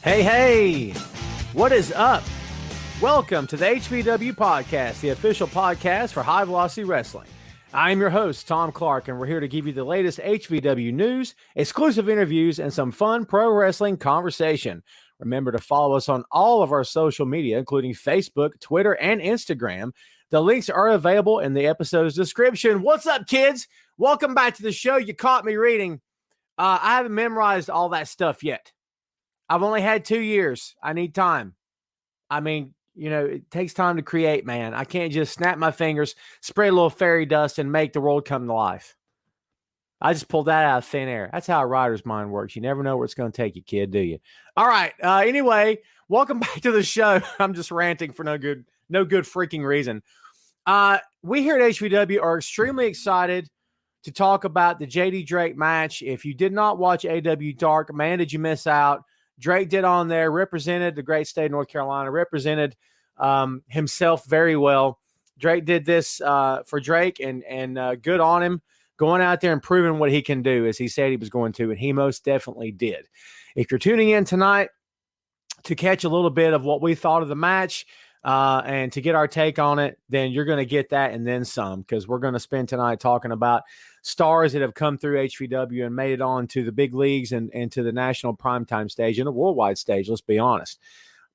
Hey, what is up? Welcome to the HVW podcast, the official podcast for High Velocity Wrestling. I am your host, Tom Clark, and we're here to give you the latest HVW news, exclusive interviews, and some fun pro wrestling conversation. Remember to follow us on all of our social media, including Facebook, Twitter, and Instagram. The links are available in the episode's description. What's up, kids? Welcome back to the show. You caught me reading. I haven't memorized all that stuff yet. I've only had 2 years. I need time. I mean, it takes time to create, man. I can't just snap my fingers, spray a little fairy dust, and make the world come to life. I just pulled that out of thin air. That's how a writer's mind works. You never know where it's going to take you, kid, do you? All right. Anyway, welcome back to the show. I'm just ranting for no good freaking reason. We here at HVW are extremely excited to talk about the JD Drake match. If you did not watch AW Dark, man, did you miss out? Drake did on there, represented the great state of North Carolina, represented himself very well. Drake did this for Drake, and good on him, going out there and proving what he can do, as he said he was going to, and he most definitely did. If you're tuning in tonight to catch a little bit of what we thought of the match and to get our take on it, then you're going to get that and then some, because we're going to spend tonight talking about stars that have come through HVW and made it on to the big leagues and to the national primetime stage and the worldwide stage, let's be honest.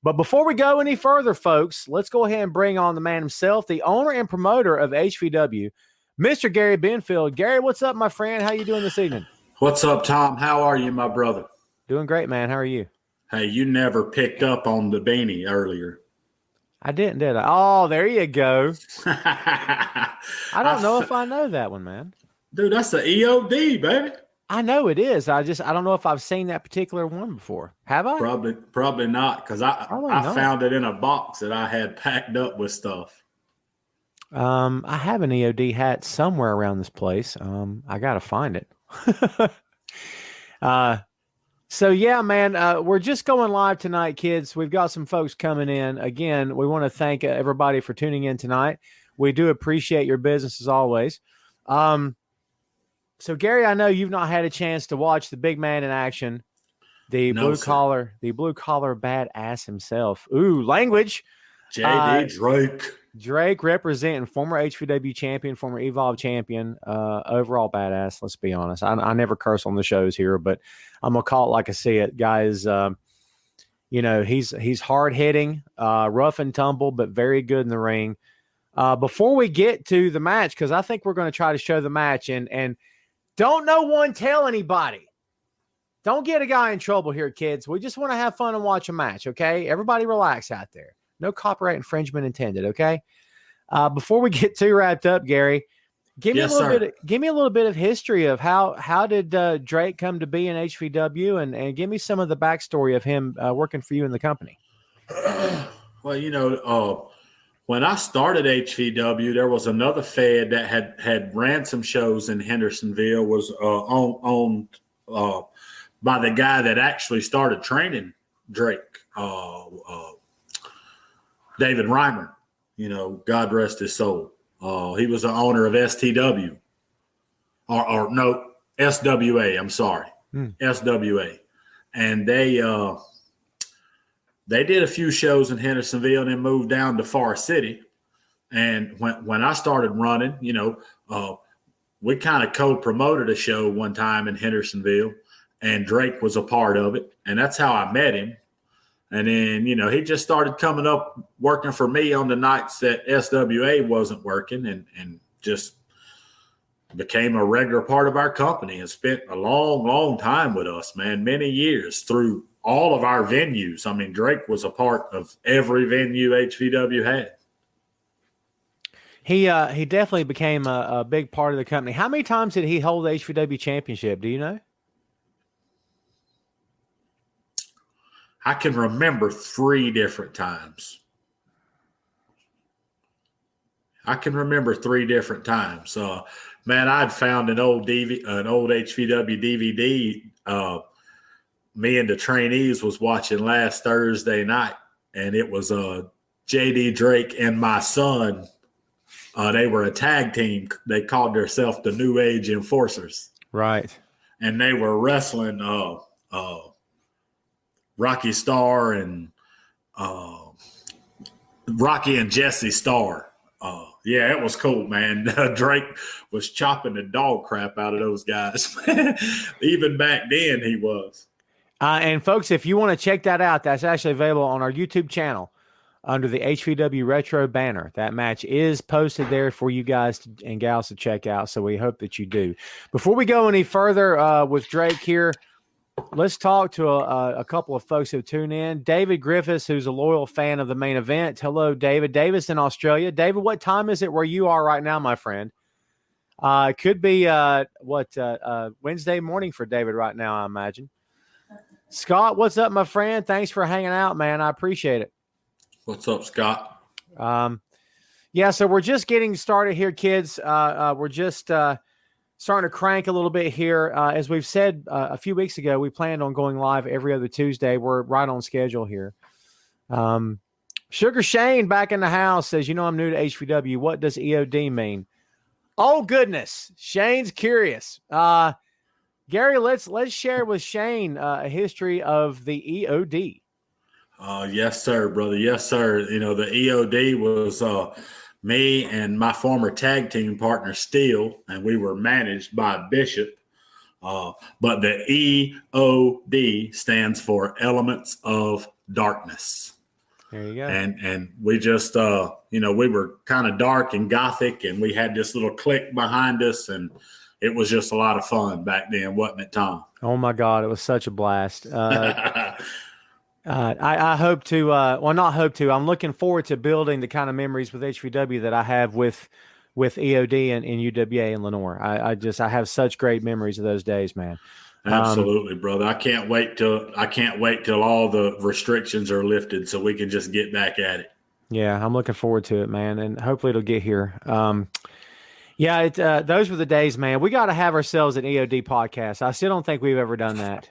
But before we go any further, folks, let's go ahead and bring on the man himself, the owner and promoter of HVW, Mr. Gary Benfield. Gary, what's up, my friend? How you doing this evening? What's up, Tom? How are you, my brother? Doing great, man. How are you? Hey, you never picked up on the beanie earlier. I didn't, did I? Oh, there you go. I don't know if I know that one, man. Dude, that's the EOD, baby. I know it is. I don't know if I've seen that particular one before. Have I? Probably not, because I found it in a box that I had packed up with stuff. I have an EOD hat somewhere around this place. I got to find it. So yeah, man, we're just going live tonight, kids. We've got some folks coming in. Again, we want to thank everybody for tuning in tonight. We do appreciate your business as always. So Gary, I know you've not had a chance to watch the big man in action, the blue collar badass himself. Ooh, language. JD Drake. Drake representing former HVW champion, former Evolve champion, overall badass. Let's be honest. I never curse on the shows here, but I'm gonna call it like I see it, guys. He's hard hitting, rough and tumble, but very good in the ring. Before we get to the match, because I think we're going to try to show the match, and don't no one tell anybody. Don't get a guy in trouble here, kids. We just want to have fun and watch a match, okay? Everybody relax out there. No copyright infringement intended, okay? Before we get too wrapped up, Gary, give me a little bit of history of how did Drake come to be in HVW, and give me some of the backstory of him working for you in the company. Well, when I started HVW, there was another Fed that had ran some shows in Hendersonville, was owned by the guy that actually started training Drake, David Reimer. God rest his soul. He was the owner of STW, or no, SWA. I'm sorry, SWA, and they did a few shows in Hendersonville and then moved down to Far City. And when I started running, we kind of co-promoted a show one time in Hendersonville, and Drake was a part of it. And that's how I met him. And then, he just started coming up working for me on the nights that SWA wasn't working, and just became a regular part of our company and spent a long, long time with us, man, many years through all of our venues. I mean, Drake was a part of every venue HVW had. He definitely became a big part of the company. How many times did he hold the HVW championship? Do you know? I can remember 3 different times. Man, I'd found an old HVW DVD. Me and the trainees was watching last Thursday night, and it was JD Drake and my son. They were a tag team. They called themselves the New Age Enforcers. Right. And they were wrestling Rocky Starr and Rocky and Jesse Starr. Yeah, it was cool, man. Drake was chopping the dog crap out of those guys. Even back then, he was. And folks, if you want to check that out, that's actually available on our YouTube channel under the HVW Retro banner. That match is posted there for you guys and gals to check out, so we hope that you do. Before we go any further with Drake here, let's talk to a couple of folks who tune in. David Griffiths, who's a loyal fan of the main event. Hello, David. David's in Australia. David, what time is it where you are right now, my friend? It could be Wednesday morning for David right now, I imagine. Scott, what's up, my friend? Thanks for hanging out, man. I appreciate it. What's up, Scott? Yeah, so we're just getting started here, kids. We're just starting to crank a little bit here. As we've said a few weeks ago, we planned on going live every other Tuesday. We're right on schedule here. Sugar Shane back in the house says, I'm new to HVW. What does EOD mean? Oh, goodness. Shane's curious. Gary, let's share with Shane a history of the EOD. Yes, sir, brother. Yes, sir. The EOD was me and my former tag team partner, Steele, and we were managed by Bishop. But the EOD stands for Elements of Darkness. There you go. And we just, we were kind of dark and gothic, and we had this little clique behind us, and it was just a lot of fun back then, wasn't it, Tom? Oh, my God. It was such a blast. I hope to, not hope to, I'm looking forward to building the kind of memories with HVW that I have with EOD and UWA and Lenore. I have such great memories of those days, man. Absolutely, brother. I can't wait till all the restrictions are lifted so we can just get back at it. Yeah, I'm looking forward to it, man. And hopefully it'll get here. Those were the days, man. We got to have ourselves an EOD podcast. I still don't think we've ever done that.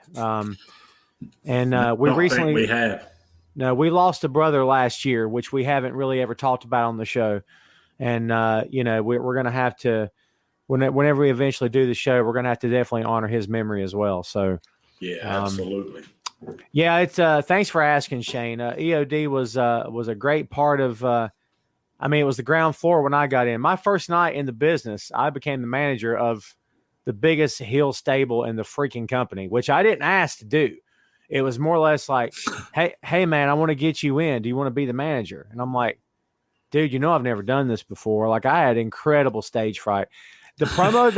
We have. No, we lost a brother last year, which we haven't really ever talked about on the show. And, we're going to have to, whenever we eventually do the show, we're going to have to definitely honor his memory as well. So, yeah, absolutely. Yeah, it's thanks for asking, Shane. EOD was a great part of, it was the ground floor when I got in. My first night in the business, I became the manager of the biggest heel stable in the freaking company, which I didn't ask to do. It was more or less like, hey, man, I want to get you in. Do you want to be the manager? And I'm like, dude, I've never done this before. Like, I had incredible stage fright. The promo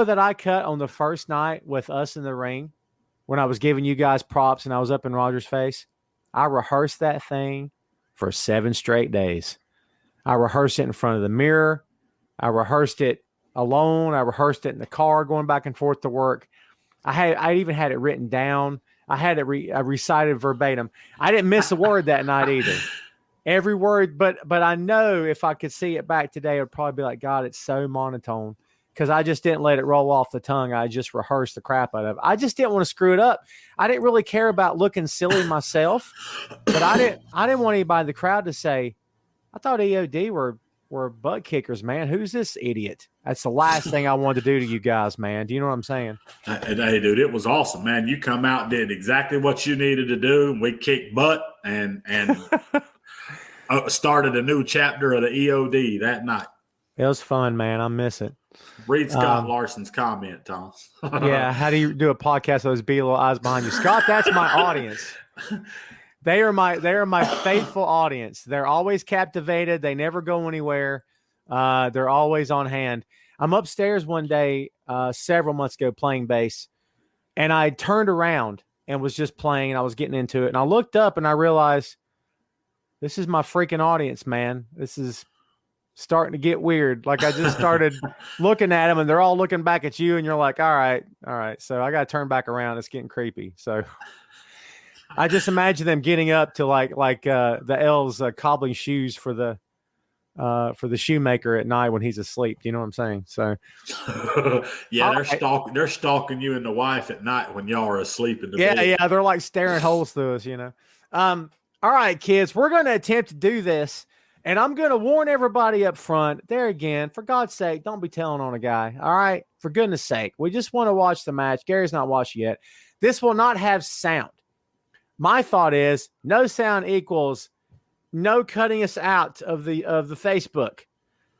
that I cut on the first night with us in the ring, when I was giving you guys props and I was up in Roger's face, I rehearsed that thing for 7 straight days. I rehearsed it in front of the mirror. I rehearsed it alone. I rehearsed it in the car going back and forth to work. I even had it written down. I had it I recited verbatim. I didn't miss a word that night either. Every word, but I know if I could see it back today, it would probably be like, God, it's so monotone, because I just didn't let it roll off the tongue. I just rehearsed the crap out of it. I just didn't want to screw it up. I didn't really care about looking silly myself, but I didn't want anybody in the crowd to say, I thought EOD were butt kickers, man. Who's this idiot? That's the last thing I wanted to do to you guys, man. Do you know what I'm saying? Hey, dude, it was awesome, man. You come out and did exactly what you needed to do, and we kicked butt and started a new chapter of the EOD that night. It was fun, man. I miss it. Read Scott Larson's comment, Tom. Yeah, how do you do a podcast with those beady little eyes behind you? Scott, that's my audience. They are my faithful audience. They're always captivated. They never go anywhere. They're always on hand. I'm upstairs one day, several months ago, playing bass, and I turned around and was just playing. And I was getting into it, and I looked up and I realized this is my freaking audience, man. This is starting to get weird. Like, I just started looking at them, and they're all looking back at you, and you're like, all right. So I got to turn back around. It's getting creepy. So I just imagine them getting up to like the elves cobbling shoes for the shoemaker at night when he's asleep. You know what I'm saying? So yeah, they're stalking you and the wife at night when y'all are asleep in the bed. Yeah, they're like staring holes through us, All right, kids, we're going to attempt to do this, and I'm going to warn everybody up front. There again, for God's sake, don't be telling on a guy. All right, for goodness sake, we just want to watch the match. Gary's not watched yet. This will not have sound. My thought is no sound equals no cutting us out of the Facebook.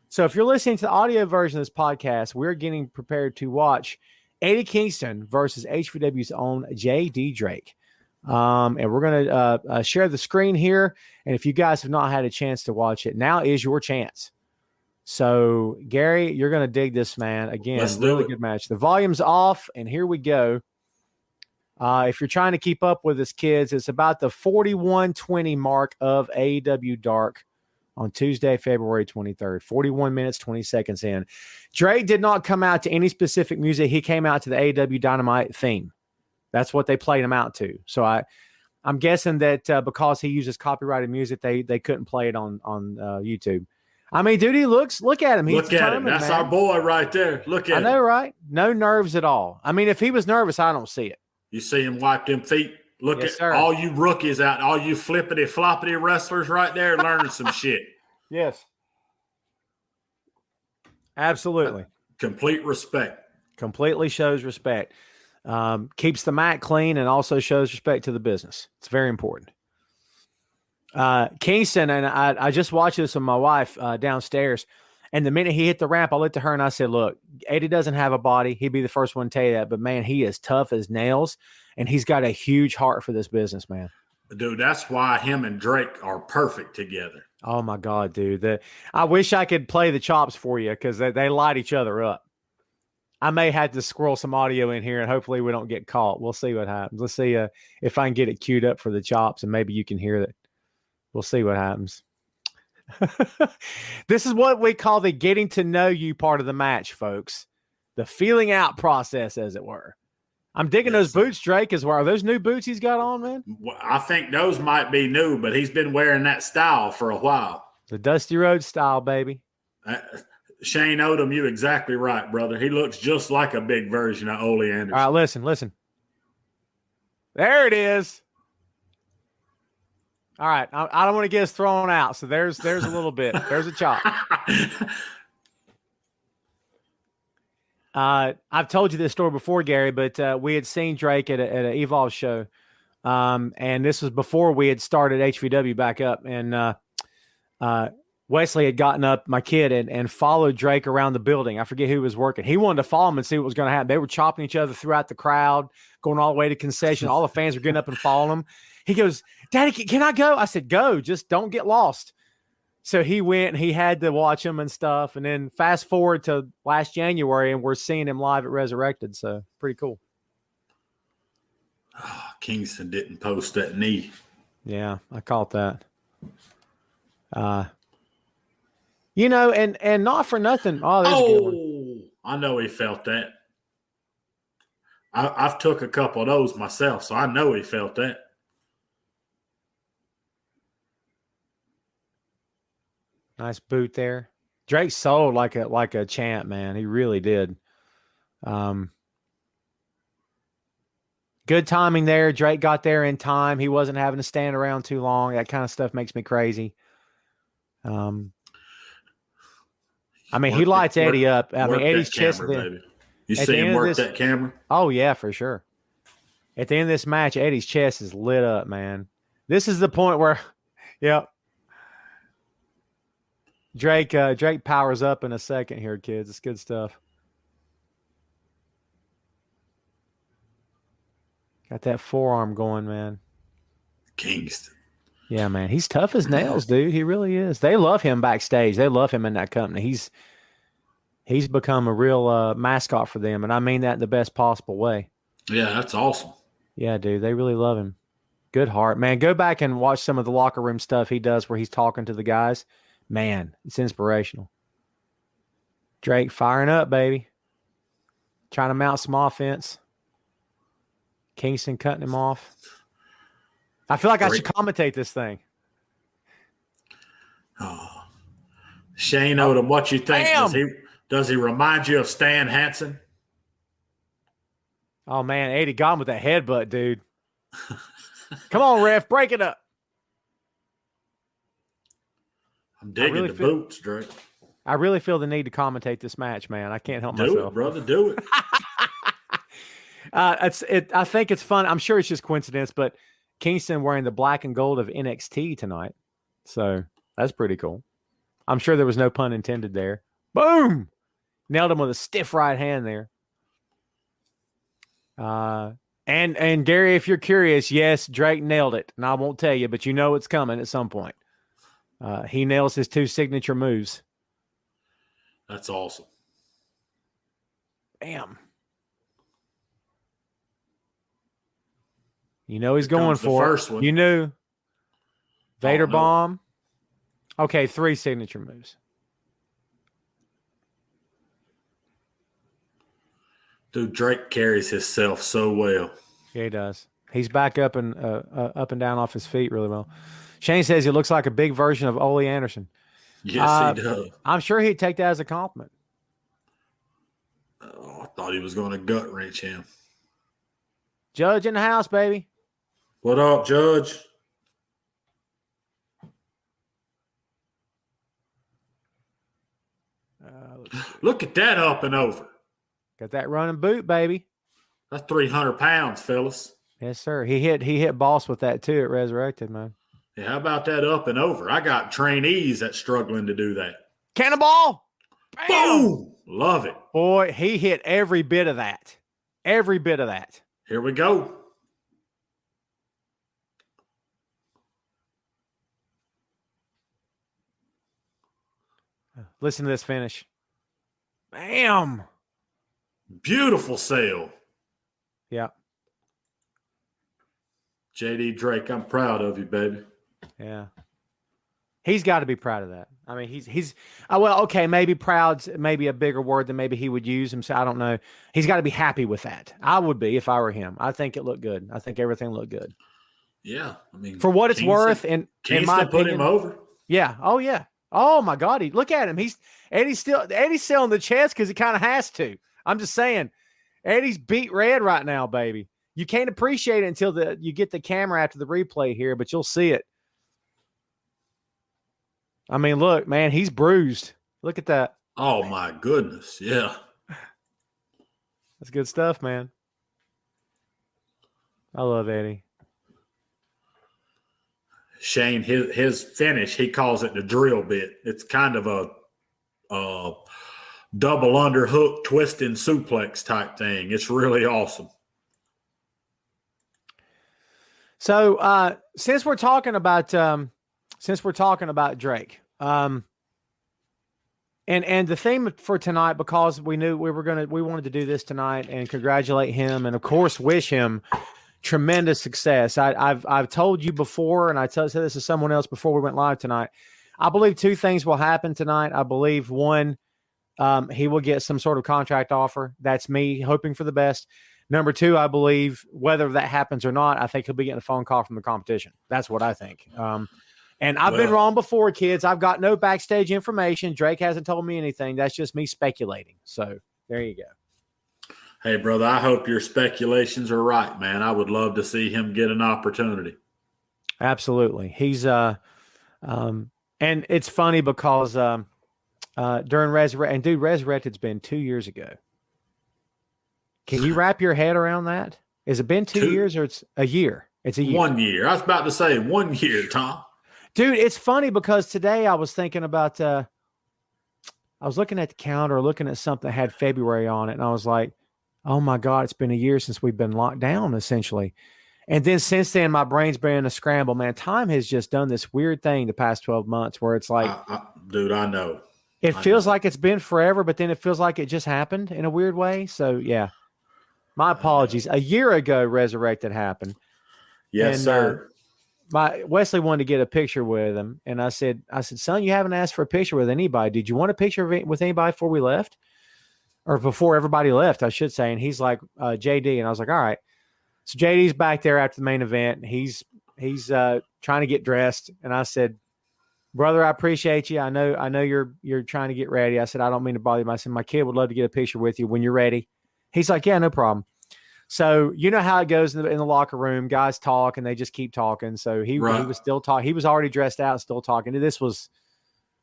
So if you're listening to the audio version of this podcast, we're getting prepared to watch Eddie Kingston versus HVW's own J.D. Drake. And we're going to share the screen here. And if you guys have not had a chance to watch it, now is your chance. So, Gary, you're going to dig this, man. Again, really good match. The volume's off, and here we go. If you're trying to keep up with us, kids, it's about the 41:20 mark of AEW Dark on Tuesday, February 23rd. 41 minutes, 20 seconds in. Drake did not come out to any specific music. He came out to the AEW Dynamite theme. That's what they played him out to. So I'm guessing that because he uses copyrighted music, they couldn't play it on YouTube. I mean, dude, look at him. Look at him. That's our boy right there. Look at him. I know, right? No nerves at all. I mean, if he was nervous, I don't see it. You see him wipe them feet. Look at all you rookies out, all you flippity-floppity wrestlers right there learning some shit. Yes. Absolutely. Complete respect. Completely shows respect. Keeps the mat clean and also shows respect to the business. It's very important. Kingston, and I just watched this with my wife downstairs, and the minute he hit the ramp, I looked at her and I said, look, Eddie doesn't have a body. He'd be the first one to tell you that, but man, he is tough as nails, and he's got a huge heart for this business, man. Dude, that's why him and Drake are perfect together. Oh, my God, dude. I wish I could play the chops for you because they light each other up. I may have to squirrel some audio in here, and hopefully we don't get caught. We'll see what happens. Let's see if I can get it queued up for the chops, and maybe you can hear it. We'll see what happens. This is what we call the getting to know you part of the match, folks. The feeling out process, as it were. I'm digging those boots, Drake, as well. Are those new boots he's got on, man? Well, I think those might be new, but he's been wearing that style for a while. The Dusty Rhodes style, baby. Shane Odom, you're exactly right, brother. He looks just like a big version of Ole Anderson. All right, listen. There it is. All right, I don't want to get us thrown out, so there's a little bit. There's a chop. I've told you this story before, Gary, but we had seen Drake at an Evolve show, and this was before we had started HVW back up, and Wesley had gotten up, my kid, and followed Drake around the building. I forget who was working. He wanted to follow him and see what was going to happen. They were chopping each other throughout the crowd, going all the way to concession. All the fans were getting up and following him. He goes, Daddy, can I go? I said, go. Just don't get lost. So he went, and he had to watch him and stuff. And then fast forward to last January, and we're seeing him live at Resurrected. So pretty cool. Oh, Kingston didn't post that knee. Yeah, I caught that. You know, and not for nothing. Oh, there's a good one. I know he felt that. I've took a couple of those myself, so I know he felt that. Nice boot there. Drake sold like a champ, man. He really did. Good timing there. Drake got there in time. He wasn't having to stand around too long. That kind of stuff makes me crazy. I mean, he lights Eddie up. I mean, Eddie's chest. You see him work that camera? Oh, yeah, for sure. At the end of this match, Eddie's chest is lit up, man. This is the point where, yep. Drake powers up in a second here, kids. It's good stuff. Got that forearm going, man. Kingston. Yeah, man. He's tough as nails, dude. He really is. They love him backstage. They love him in that company. He's become a real mascot for them, and I mean that in the best possible way. Yeah, that's awesome. Yeah, dude. They really love him. Good heart, man. Go back and watch some of the locker room stuff he does where he's talking to the guys. Man, it's inspirational. Drake firing up, baby. Trying to mount some offense. Kingston cutting him off. I feel like I should commentate this thing. Oh. Shane Odom, what you think? Does he remind you of Stan Hansen? Oh, man. 80 got him with that headbutt, dude. Come on, ref. Break it up. I'm digging the boots, Drake. I really feel the need to commentate this match, man. I can't help myself. Do it, brother. Do it. I think it's fun. I'm sure it's just coincidence, but Kingston wearing the black and gold of NXT tonight. So that's pretty cool. I'm sure there was no pun intended there. Boom! Nailed him with a stiff right hand there. And Gary, if you're curious, yes, Drake nailed it. And I won't tell you, but you know it's coming at some point. He nails his 2 signature moves. That's awesome. Bam. You know he's going for first one. You knew. Vader bomb. Okay, 3 signature moves. Dude, Drake carries himself so well. Yeah, he does. He's back up and down off his feet really well. Shane says he looks like a big version of Ole Anderson. Yes, he does. I'm sure he'd take that as a compliment. Oh, I thought he was going to gut wrench him. Judge in the house, baby. What up, Judge? Look at that up and over. Got that running boot, baby. That's 300 pounds, fellas. Yes, sir. He hit Boss with that too at Resurrected, man. Yeah, how about that up and over? I got trainees that's struggling to do that. Cannonball! Bam! Boom! Love it. Boy, he hit every bit of that. Every bit of that. Here we go. Listen to this finish. Bam! Beautiful sail. Yeah. JD Drake, I'm proud of you, baby. Yeah. He's got to be proud of that. I mean, he's well, okay, maybe proud's maybe a bigger word than maybe he would use himself. I don't know. He's got to be happy with that. I would be if I were him. I think it looked good. I think everything looked good. Yeah. I mean, for what it's worth, and in my put opinion, him over. Yeah. Oh, yeah. Oh my God. Look at him. Eddie's selling the chest because he kind of has to. I'm just saying, Eddie's beat red right now, baby. You can't appreciate it until you get the camera after the replay here, but you'll see it. I mean, look, man, he's bruised. Look at that. Oh my goodness. Yeah. That's good stuff, man. I love Eddie. Shane, his finish, he calls it the drill bit. It's kind of a double underhook twisting suplex type thing. It's really awesome. So since we're talking about Drake, and the theme for tonight, because we knew we wanted to do this tonight and congratulate him and of course wish him tremendous success. I've told you before, and I said this to someone else before we went live tonight. I believe 2 things will happen tonight. I believe one, he will get some sort of contract offer. That's me hoping for the best. Number 2, I believe whether that happens or not, I think he'll be getting a phone call from the competition. That's what I think. And I've been wrong before, kids. I've got no backstage information. Drake hasn't told me anything. That's just me speculating. So there you go. Hey, brother, I hope your speculations are right, man. I would love to see him get an opportunity. Absolutely. He's and it's funny because during Resurrected's been 2 years ago. Can you wrap your head around that? Has it been 2 years or it's a year? It's a year. 1 year. I was about to say 1 year, Tom. Dude, it's funny because today I was thinking about I was looking at the calendar, looking at something that had February on it, and I was like, oh my God, it's been a year since we've been locked down, essentially. And then since then, my brain's been in a scramble, man. Time has just done this weird thing the past 12 months where it's like, dude, I know. It feels like it's been forever, but then it feels like it just happened in a weird way. So, yeah, my apologies. A year ago, Resurrected happened. Yes, and, sir. Wesley wanted to get a picture with him. And I said, son, you haven't asked for a picture with anybody. Did you want a picture with anybody before we left? Or before everybody left, I should say. And he's like, JD. And I was like, all right. So JD's back there after the main event. He's trying to get dressed. And I said, brother, I appreciate you. I know you're trying to get ready. I said, I don't mean to bother you. I said, my kid would love to get a picture with you when you're ready. He's like, yeah, no problem. So you know how it goes in the locker room. Guys talk and they just keep talking. So he was still talking. He was already dressed out, still talking. This was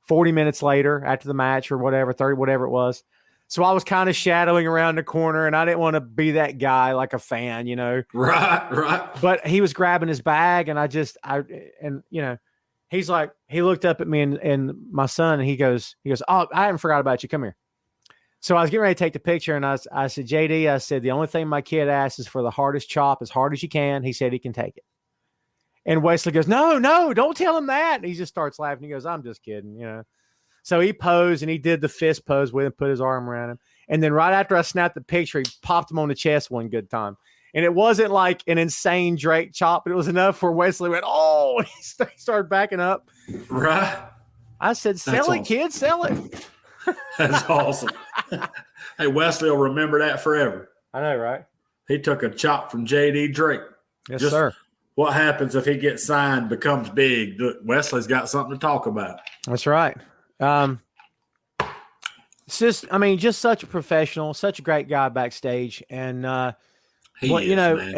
40 minutes later after the match or whatever, 30, whatever it was. So I was kind of shadowing around the corner, and I didn't want to be that guy, like a fan, you know. Right. But he was grabbing his bag, and he's like, he looked up at me and my son, and he goes, "Oh, I haven't forgot about you. Come here." So I was getting ready to take the picture, and I said, "JD," I said, "the only thing my kid asks is for the hardest chop, as hard as you can." He said he can take it. And Wesley goes, "No, don't tell him that." And he just starts laughing. He goes, "I'm just kidding," you know. So he posed, and he did the fist pose with him, put his arm around him. And then right after I snapped the picture, he popped him on the chest one good time. And it wasn't like an insane Drake chop, but it was enough where Wesley went, "Oh," and he started backing up. Right. I said, "Sell it, kid, sell it." That's awesome. Hey, Wesley will remember that forever. I know, right? He took a chop from J.D. Drake. Yes, sir. What happens if he gets signed, becomes big? Wesley's got something to talk about. That's right. It's just such a professional, such a great guy backstage. And, as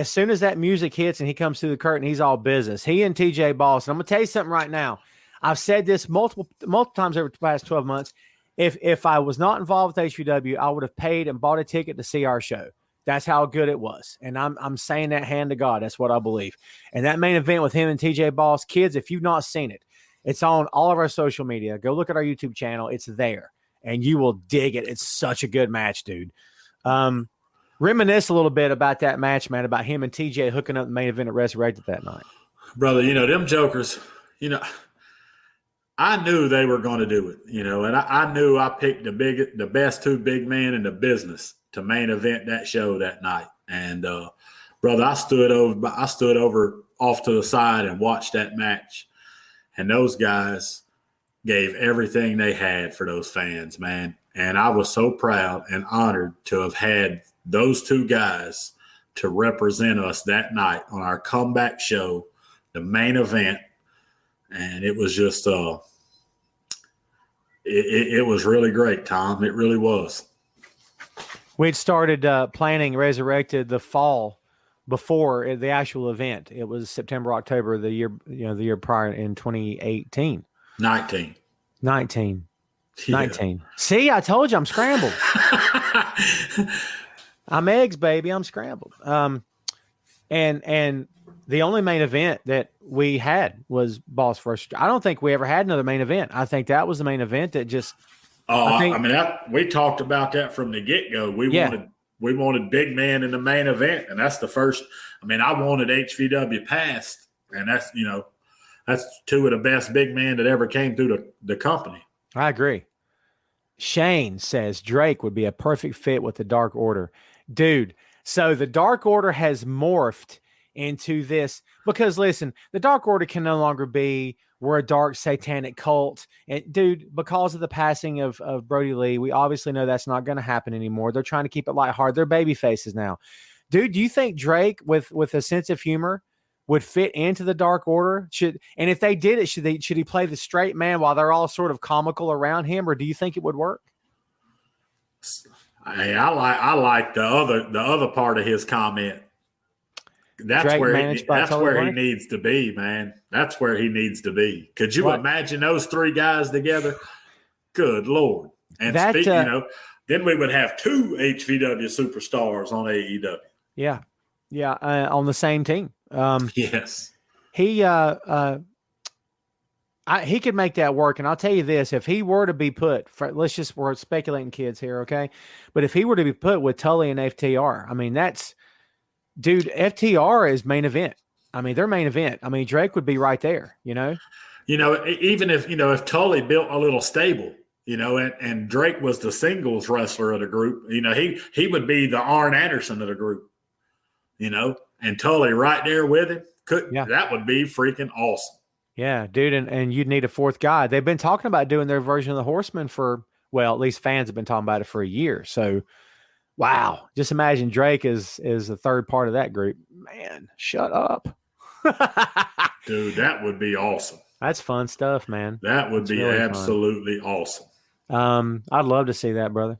soon as that music hits and he comes through the curtain, he's all business. He and TJ Boss. And I'm going to tell you something right now. I've said this multiple times over the past 12 months. If I was not involved with HVW, I would have paid and bought a ticket to see our show. That's how good it was. And I'm saying that hand to God. That's what I believe. And that main event with him and TJ Boss, kids, if you've not seen it, it's on all of our social media. Go look at our YouTube channel. It's there. And you will dig it. It's such a good match, dude. Reminisce a little bit about that match, man, about him and TJ hooking up the main event at Resurrected that night. Brother, them jokers, I knew they were going to do it, and I knew I picked the best two big men in the business to main event that show that night. And brother, I stood over off to the side and watched that match, and those guys gave everything they had for those fans, man. And I was so proud and honored to have had those two guys to represent us that night on our comeback show, the main event. And it was just it was really great, Tom. It really was. We'd started planning Resurrected the fall before the actual event. It was September, October, the year prior in 2018. 19. Yeah. See, I told you I'm scrambled. I'm eggs, baby. I'm scrambled. And the only main event that we had was Boss versus. I don't think we ever had another main event. I think that was the main event that just. We talked about that from the get-go. We wanted big man in the main event, and that's the first. I wanted HVW past, and that's two of the best big men that ever came through the company. I agree. Shane says Drake would be a perfect fit with the Dark Order. Dude, so the Dark Order has morphed into this because, listen, the Dark Order can no longer be we're a dark satanic cult. And, dude, because of the passing of Brody Lee, we obviously know that's not going to happen anymore. They're trying to keep it lighthearted. They're baby faces now. Dude, do you think Drake with a sense of humor would fit into the Dark Order? And if they did it, should he play the straight man while they're all sort of comical around him, or do you think it would work? Hey, I like the other part of his comment. That's Drake where he needs to be, man. That's where he needs to be. Could you imagine those three guys together? Good Lord! And then we would have two HVW superstars on AEW. Yeah, on the same team. Yes. He could make that work. And I'll tell you this, if he were to be put we're speculating kids here. Okay. But if he were to be put with Tully and FTR, dude, FTR is main event. They're main event. Drake would be right there, even if Tully built a little stable, and Drake was the singles wrestler of the group, he would be the Arn Anderson of the group, and Tully right there with him. That would be freaking awesome. Yeah, dude, and you'd need a fourth guy. They've been talking about doing their version of the Horsemen at least fans have been talking about it for a year. So, wow, just imagine Drake is the third part of that group. Man, shut up. Dude, that would be awesome. That's fun stuff, man. That would be really absolutely awesome. I'd love to see that, brother.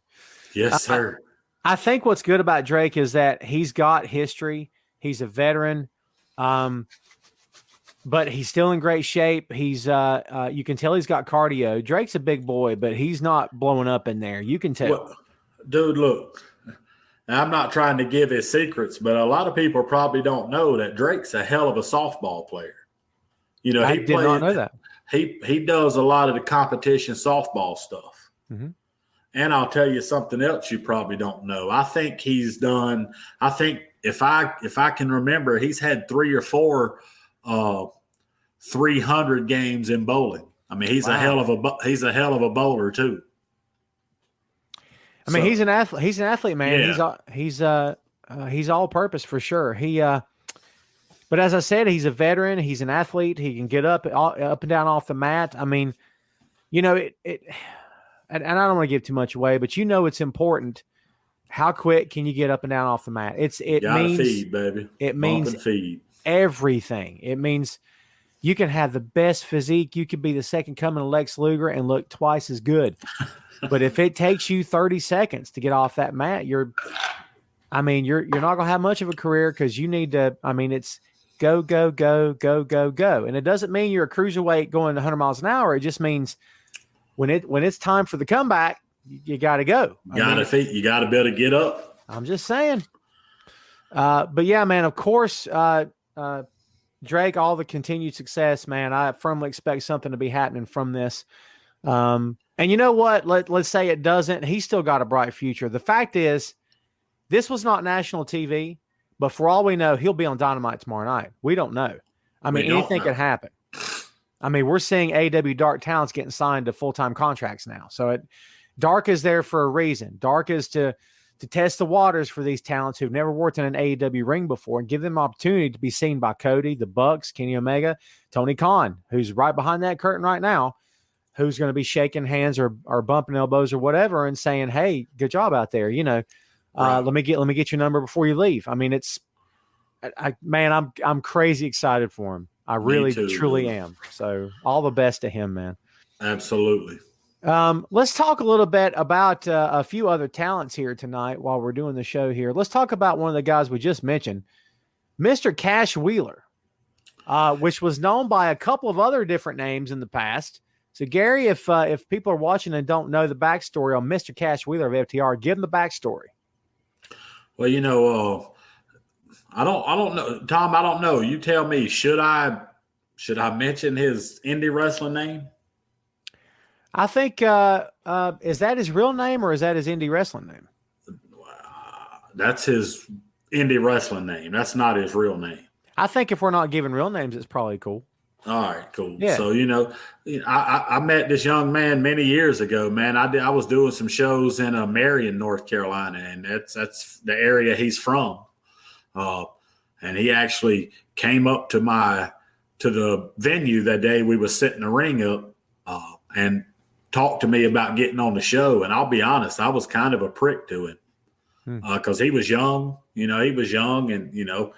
Yes, sir. I think what's good about Drake is that he's got history. He's a veteran. But he's still in great shape. He's you can tell he's got cardio. Drake's a big boy, but he's not blowing up in there. You can tell. Dude, look, I'm not trying to give his secrets, but a lot of people probably don't know that Drake's a hell of a softball player. You know, I did not know that. He does a lot of the competition softball stuff. Mm-hmm. And I'll tell you something else you probably don't know. I think if I can remember, he's had 3 or 4 300 games in bowling. I mean, he's a hell of a bowler too. I mean, he's an athlete. He's an athlete, man. Yeah. He's all purpose for sure. But as I said, he's a veteran. He's an athlete. He can get up and down off the mat. I mean, you know, and I don't want to give too much away, but you know, it's important. How quick can you get up and down off the mat? It means feed, baby. It means feed. Everything. It means you can have the best physique. You could be the second coming of Lex Luger and look twice as good. But if it takes you 30 seconds to get off that mat, you're not going to have much of a career, because you need to. I mean, it's go, go, go, go, go, go, and it doesn't mean you're a cruiserweight going 100 miles an hour. It just means when it's time for the comeback, you got to go. You got to be able to get up. I'm just saying. But yeah, man. Of course, Drake, all the continued success, man. I firmly expect something to be happening from this. And you know what? Let's say it doesn't. He's still got a bright future. The fact is, this was not national TV, but for all we know, he'll be on Dynamite tomorrow night. We don't know. I mean, anything could happen. I mean, we're seeing AEW Dark talents getting signed to full-time contracts now. So Dark is there for a reason. Dark is to test the waters for these talents who've never worked in an AEW ring before and give them an opportunity to be seen by Cody, the Bucks, Kenny Omega, Tony Khan, who's right behind that curtain right now, who's going to be shaking hands or bumping elbows or whatever and saying, "Hey, good job out there. You know, right. let me get your number before you leave." I mean, I'm crazy excited for him. I really, truly am. So all the best to him, man. Absolutely. Let's talk a little bit about a few other talents here tonight while we're doing the show here. Let's talk about one of the guys we just mentioned, Mr. Cash Wheeler, which was known by a couple of other different names in the past. So, Gary, if people are watching and don't know the backstory on Mr. Cash Wheeler of FTR, give them the backstory. Well, you know, I don't know, Tom. I don't know. You tell me. Should I mention his indie wrestling name? I think is that his real name or is that his indie wrestling name? That's his indie wrestling name. That's not his real name. I think if we're not giving real names, it's probably cool. All right, cool. Yeah. So, you know, I met this young man many years ago, man. I was doing some shows in Marion, North Carolina, and that's the area he's from. And he actually came up to the venue that day we was setting the ring up and talked to me about getting on the show. And I'll be honest, I was kind of a prick to him because he was young. You know, and, you know,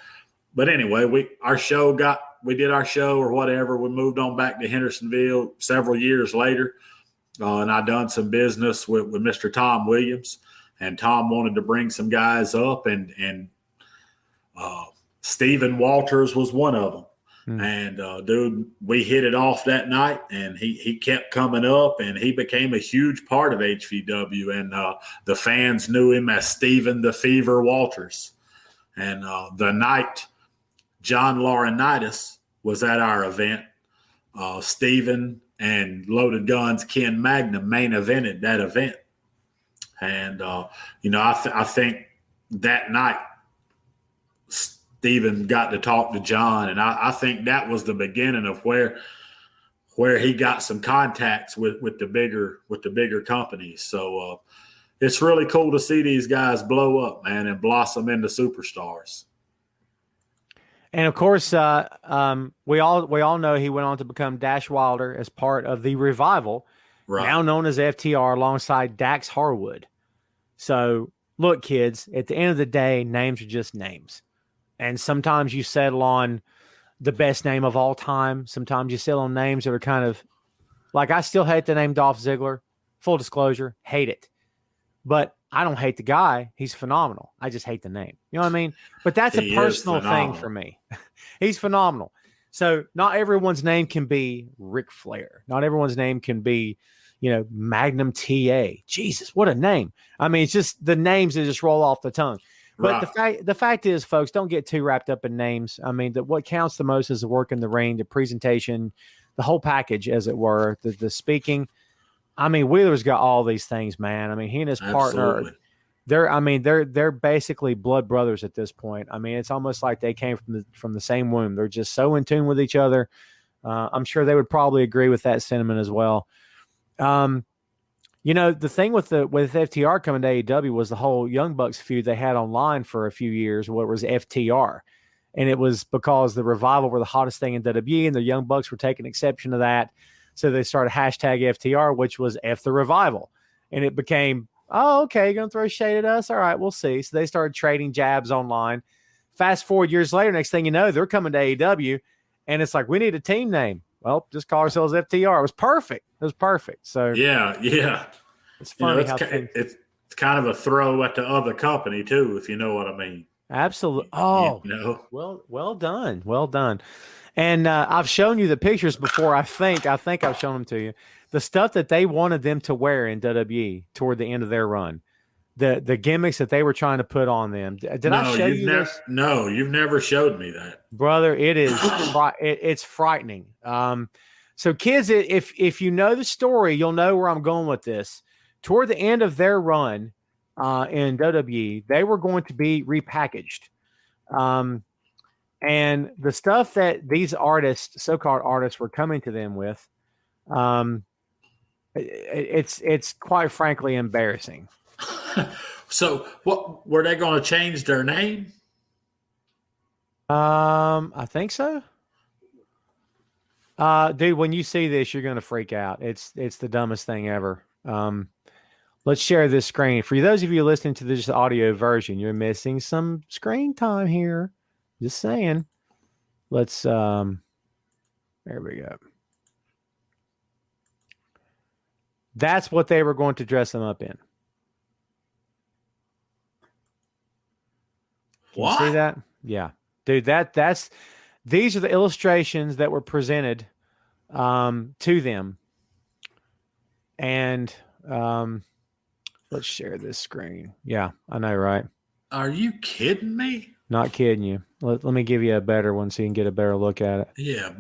but anyway, we did our show or whatever. We moved on back to Hendersonville several years later. And I done some business with Mr. Tom Williams, and Tom wanted to bring some guys up, and Stephen Walters was one of them. And dude, we hit it off that night, and he kept coming up, and he became a huge part of HVW, and the fans knew him as Stephen the Fever Walters. And the night John Laurinaitis was at our event, Stephen and Loaded Guns Ken Magnum main evented that event. And, you know, I think that night Stephen got to talk to John, and I think that was the beginning of where he got some contacts with the bigger companies. So it's really cool to see these guys blow up, man, and blossom into superstars. And of course, we all know he went on to become Dash Wilder as part of the Revival, right, now known as FTR, alongside Dax Harwood. So, look, kids, at the end of the day, names are just names. And sometimes you settle on the best name of all time. Sometimes you settle on names that are kind of like, I still hate the name Dolph Ziggler. Full disclosure, hate it. But I don't hate the guy. He's phenomenal. I just hate the name. You know what I mean? But that's a personal thing for me. He's phenomenal. So not everyone's name can be Ric Flair. Not everyone's name can be, Magnum TA. Jesus, what a name. I mean, it's just the names that just roll off the tongue. But right. the fact is, folks, don't get too wrapped up in names. I mean, what counts the most is the work in the ring, the presentation, the whole package, as it were, the speaking. I mean, Wheeler's got all these things, man. I mean, he and his partner, they're basically blood brothers at this point. I mean, it's almost like they came from the same womb. They're just so in tune with each other. I'm sure they would probably agree with that sentiment as well. The thing with FTR coming to AEW was the whole Young Bucks feud they had online for a few years, what was FTR. And it was because the Revival were the hottest thing in WWE, and the Young Bucks were taking exception to that. So they started hashtag FTR, which was F the Revival. And it became, oh, okay, you're going to throw shade at us? All right, we'll see. So they started trading jabs online. Fast forward years later, next thing you know, they're coming to AEW, and it's like, we need a team name. Well, just call ourselves FTR. It was perfect. So yeah. It's funny it's kind of a throw at the other company too, if you know what I mean. Absolutely. Oh, well done. And I've shown you the pictures before. I think I've shown them to you. The stuff that they wanted them to wear in WWE toward the end of their run, the gimmicks that they were trying to put on them. I show you this? No, you've never showed me that, brother. It is it's frightening. So kids, if you know the story, you'll know where I'm going with this. Toward the end of their run in WWE, they were going to be repackaged. And the stuff that these artists, so-called artists, were coming to them with, it's quite frankly embarrassing. So, what were they going to change their name? I think so. Dude, when you see this, you're going to freak out. It's the dumbest thing ever. Let's share this screen. For those of you listening to this audio version, you're missing some screen time here. Just saying. Let's there we go. That's what they were going to dress them up in. What? See that? Yeah. Dude, these are the illustrations that were presented to them. And let's share this screen. Yeah, I know, right? Are you kidding me? Not kidding you. Let me give you a better one so you can get a better look at it. Yeah.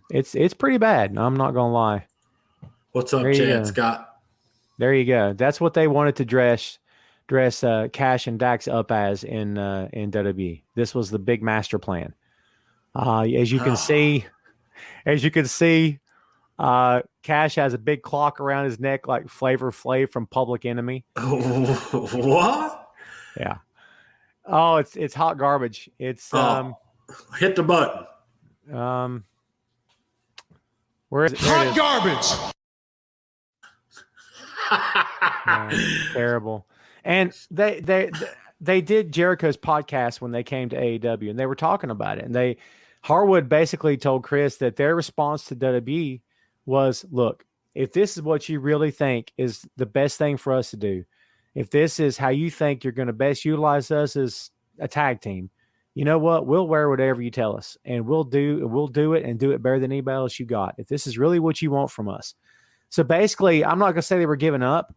It's pretty bad. I'm not gonna lie. What's up, Chad Scott? There you go. That's what they wanted to dress Cash and Dax up as in WWE. This was the big master plan. As you can see, Cash has a big clock around his neck like Flavor Flav from Public Enemy. What? Yeah. Oh, it's hot garbage. It's hit the button. Where is it? Hot garbage. Terrible. And they did Jericho's podcast when they came to AEW, and they were talking about it. And Harwood basically told Chris that their response to WWE was, look, if this is what you really think is the best thing for us to do, if this is how you think you're going to best utilize us as a tag team, you know what? We'll wear whatever you tell us, and we'll do it and do it better than anybody else you got. If this is really what you want from us. So basically, I'm not going to say they were giving up,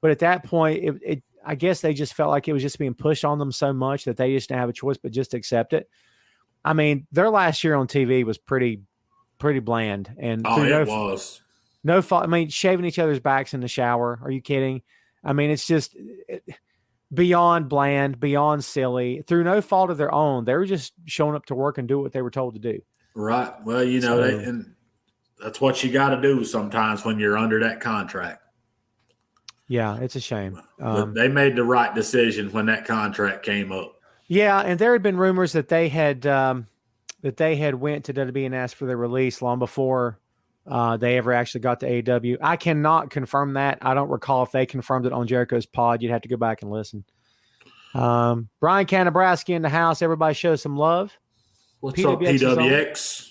but at that point, I guess they just felt like it was just being pushed on them so much that they just didn't have a choice but just accept it. I mean, their last year on TV was pretty bland, and it was no fault. I mean, shaving each other's backs in the shower. Are you kidding? I mean, it's just beyond bland, beyond silly. Through no fault of their own, they were just showing up to work and do what they were told to do. Right. Well, and that's what you got to do sometimes when you're under that contract. Yeah, it's a shame. They made the right decision when that contract came up. Yeah, and there had been rumors that they had went to WWE and asked for their release long before they ever actually got to AEW. I cannot confirm that. I don't recall if they confirmed it on Jericho's pod. You'd have to go back and listen. Brian Kanabraski in the house. Everybody show some love. What's up, PWX?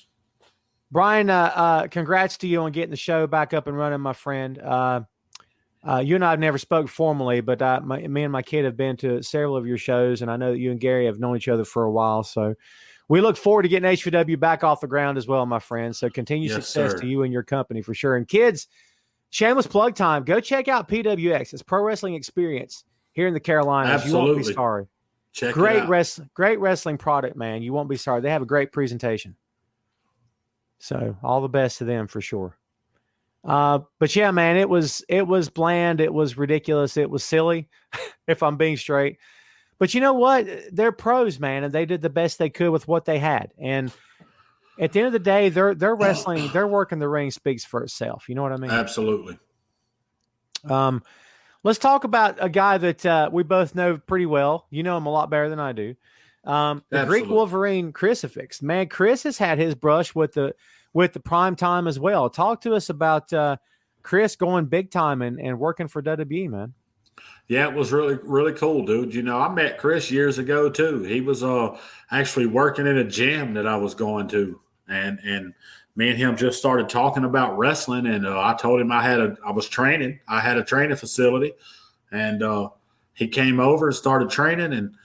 Brian, congrats to you on getting the show back up and running, my friend. You and I have never spoke formally, but me and my kid have been to several of your shows, and I know that you and Gary have known each other for a while. So we look forward to getting HVW back off the ground as well, my friend. So continue success to you and your company for sure. And kids, shameless plug time. Go check out PWX. It's Pro Wrestling Experience here in the Carolinas. Absolutely. You won't be sorry. Check it out. Great wrestling product, man. You won't be sorry. They have a great presentation. So all the best to them for sure. But yeah, man, it was bland. It was ridiculous. It was silly, if I'm being straight. But you know what? They're pros, man, and they did the best they could with what they had. And at the end of the day, their wrestling, their work in the ring speaks for itself. You know what I mean? Absolutely. Let's talk about a guy that we both know pretty well. You know him a lot better than I do. The Greek Wolverine Crucifix. Man, Chris has had his brush with the prime time as well. Talk to us about Chris going big time and working for WWE, man. Yeah, it was really, really cool, dude. You know, I met Chris years ago too. He was actually working in a gym that I was going to, and me and him just started talking about wrestling. And I told him I was training. I had a training facility, and he came over and started training. And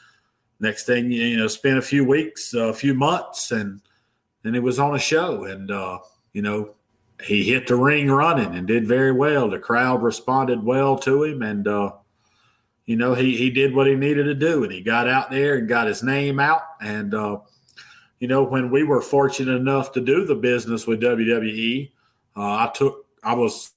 next thing, spent a few weeks, a few months, and then he was on a show. And he hit the ring running and did very well. The crowd responded well to him, and he did what he needed to do, and he got out there and got his name out. And, when we were fortunate enough to do the business with WWE, I was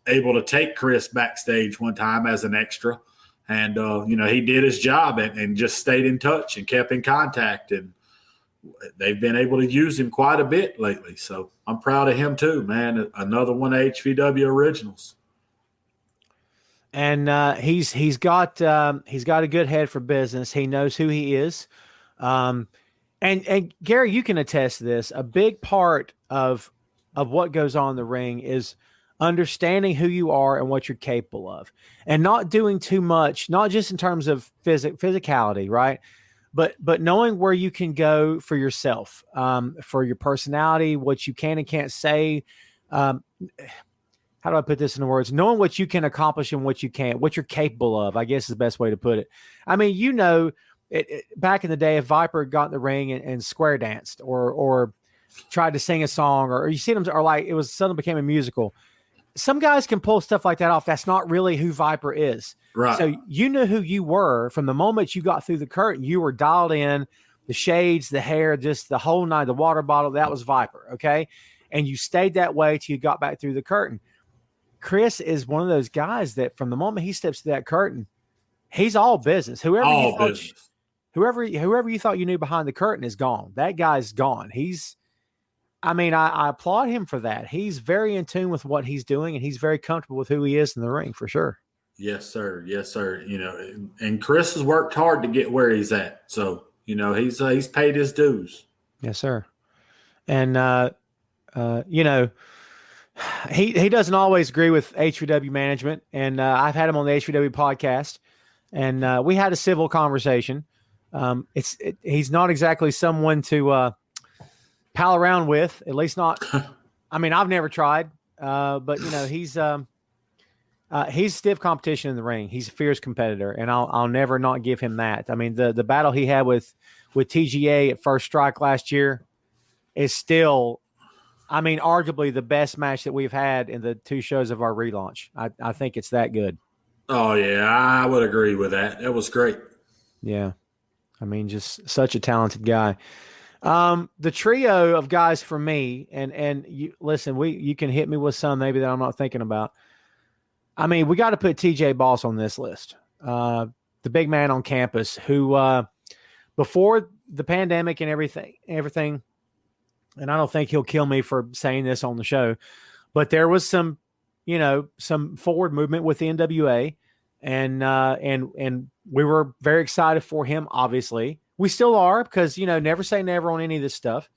able to take Chris backstage one time as an extra. And, he did his job and just stayed in touch and kept in contact. And they've been able to use him quite a bit lately. So I'm proud of him too, man. Another one of HVW originals. And he's got a good head for business. He knows who he is. And Gary, you can attest to this. A big part of what goes on in the ring is understanding who you are and what you're capable of, and not doing too much, not just in terms of physicality, right? But knowing where you can go for yourself, for your personality, what you can and can't say. How do I put this into words? Knowing what you can accomplish and what you can't, what you're capable of, I guess is the best way to put it. I mean, back in the day, if Viper got in the ring and square danced or tried to sing a song, or you see them, or like it was suddenly became a musical. Some guys can pull stuff like that off. That's not really who Viper is. Right. So you knew who you were from the moment you got through the curtain. You were dialed in, the shades, the hair, just the whole night, the water bottle. That was Viper. Okay. And you stayed that way till you got back through the curtain. Chris is one of those guys that from the moment he steps through that curtain, he's all business. Whoever you thought you knew behind the curtain is gone. That guy's gone. I applaud him for that. He's very in tune with what he's doing, and he's very comfortable with who he is in the ring for sure. Yes, sir. Yes, sir. And Chris has worked hard to get where he's at. So, he's paid his dues. Yes, sir. And, he doesn't always agree with HVW management, and I've had him on the HVW podcast, and we had a civil conversation. He's not exactly someone to pal around with, at least not. I mean, I've never tried, but he's stiff competition in the ring. He's a fierce competitor, and I'll never not give him that. I mean, the battle he had with TGA at First Strike last year is still, arguably the best match that we've had in the two shows of our relaunch. I think it's that good. Oh, yeah, I would agree with that. It was great. Yeah. Just such a talented guy. The trio of guys for me, and you listen, you can hit me with some maybe that I'm not thinking about. We got to put TJ Boss on this list. The big man on campus who, before the pandemic and everything, and I don't think he'll kill me for saying this on the show, but there was some forward movement with the NWA, and we were very excited for him. Obviously, we still are because never say never on any of this stuff.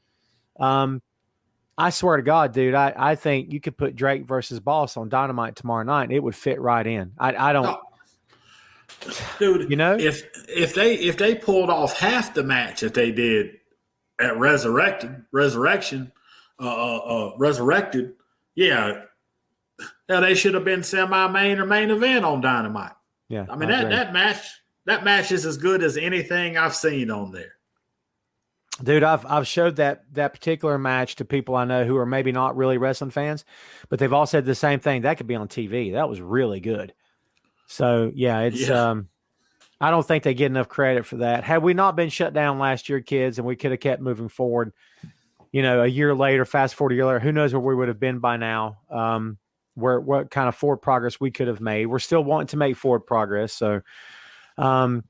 I swear to God, dude, I think you could put Drake versus Boss on Dynamite tomorrow night, and it would fit right in. I don't, dude. If they pulled off half the match that they did at Resurrected, yeah, they should have been semi-main or main event on Dynamite. Yeah, that match is as good as anything I've seen on there. Dude, I've showed that particular match to people I know who are maybe not really wrestling fans, but they've all said the same thing. That could be on TV. That was really good. So yeah, it's Yeah. I don't think they get enough credit for that. Had we not been shut down last year, kids, and we could have kept moving forward, a year later, fast forward a year later, who knows where we would have been by now? What kind of forward progress we could have made. We're still wanting to make forward progress. So, again,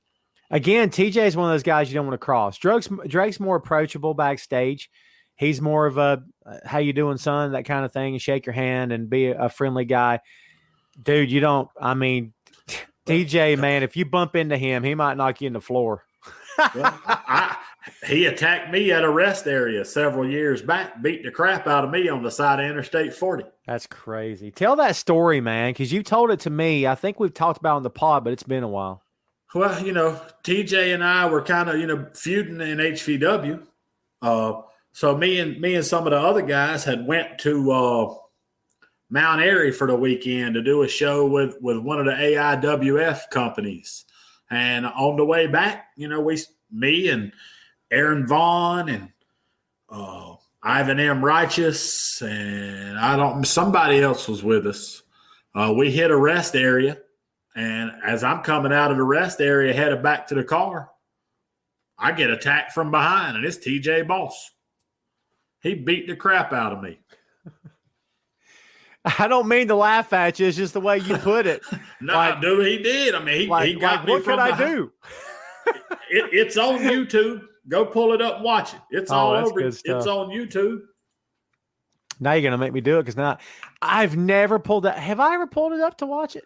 TJ is one of those guys you don't want to cross. Drake's more approachable backstage. He's more of a how you doing, son, that kind of thing, and shake your hand and be a friendly guy. Dude, TJ, man, if you bump into him, he might knock you in the floor. Well, he attacked me at a rest area several years back, beat the crap out of me on the side of Interstate 40. That's crazy. Tell that story, man, because you told it to me. I think we've talked about it on the pod, but it's been a while. Well, TJ and I were kind of, feuding in HVW. So me and some of the other guys had went to Mount Airy for the weekend to do a show with one of the AIWF companies. And on the way back, me and Aaron Vaughn and Ivan M. Righteous and somebody else was with us. We hit a rest area. And as I'm coming out of the rest area, headed back to the car, I get attacked from behind, and it's TJ Boss. He beat the crap out of me. I don't mean to laugh at you. It's just the way you put it. No, dude, he did. I mean, he got me what from could behind. I do? It's on YouTube. Go pull it up and watch it. It's all over. It's on YouTube. Now you're going to make me do it because now I've never pulled that. Have I ever pulled it up to watch it?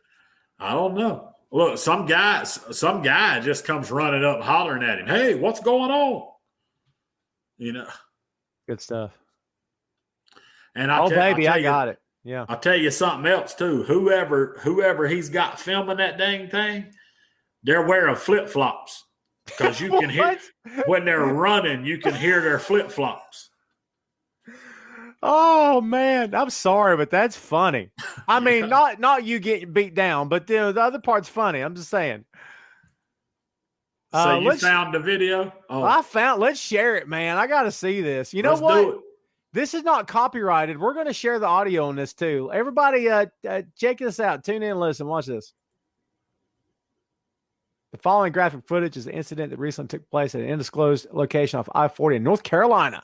I don't know. Look, some guy just comes running up hollering at him. Hey, what's going on? Good stuff. And I got it. Yeah. I'll tell you something else too. Whoever he's got filming that dang thing, they're wearing flip-flops. Because you can hear when they're running, you can hear their flip-flops. Oh man, I'm sorry, but that's funny. I mean, not you getting beat down, but the other part's funny. I'm just saying. So you found the video? Oh. Let's share it, man. I got to see this. You know Let's what? do it. This is not copyrighted. We're going to share the audio on this too. Everybody, check this out. Tune in and listen. Watch this. The following graphic footage is an incident that recently took place at an undisclosed location off I-40 in North Carolina.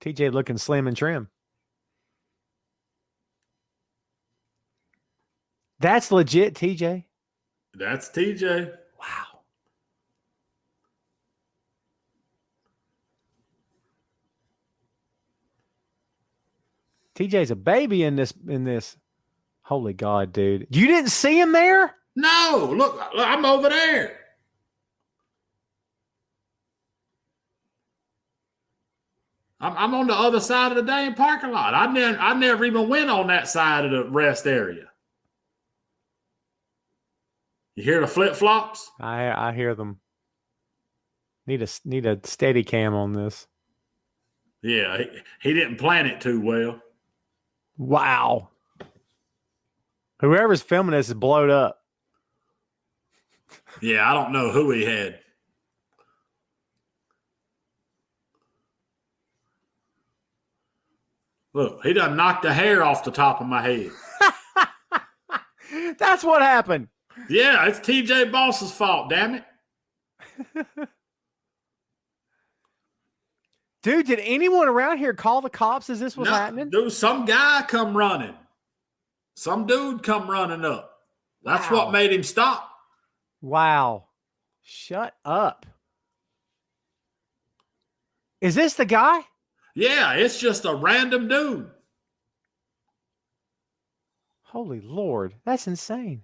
TJ looking slim and trim. That's legit, TJ. That's TJ. Wow. TJ's a baby in this. Holy God, dude. You didn't see him there? No, look, I'm over there. I'm on the other side of the dang parking lot. I never even went on that side of the rest area. You hear the flip-flops? I hear them. Need a steady cam on this. Yeah, he didn't plan it too well. Wow. Whoever's filming this is blowed up. Yeah, I don't know who he had. Look, he done knocked the hair off the top of my head. That's what happened. Yeah, it's TJ Boss's fault, damn it. Dude, did anyone around here call the cops as this was happening? Dude, some guy come running. Some dude come running up. That's what made him stop. Wow. Shut up. Is this the guy? Yeah, it's just a random dude. Holy Lord, that's insane.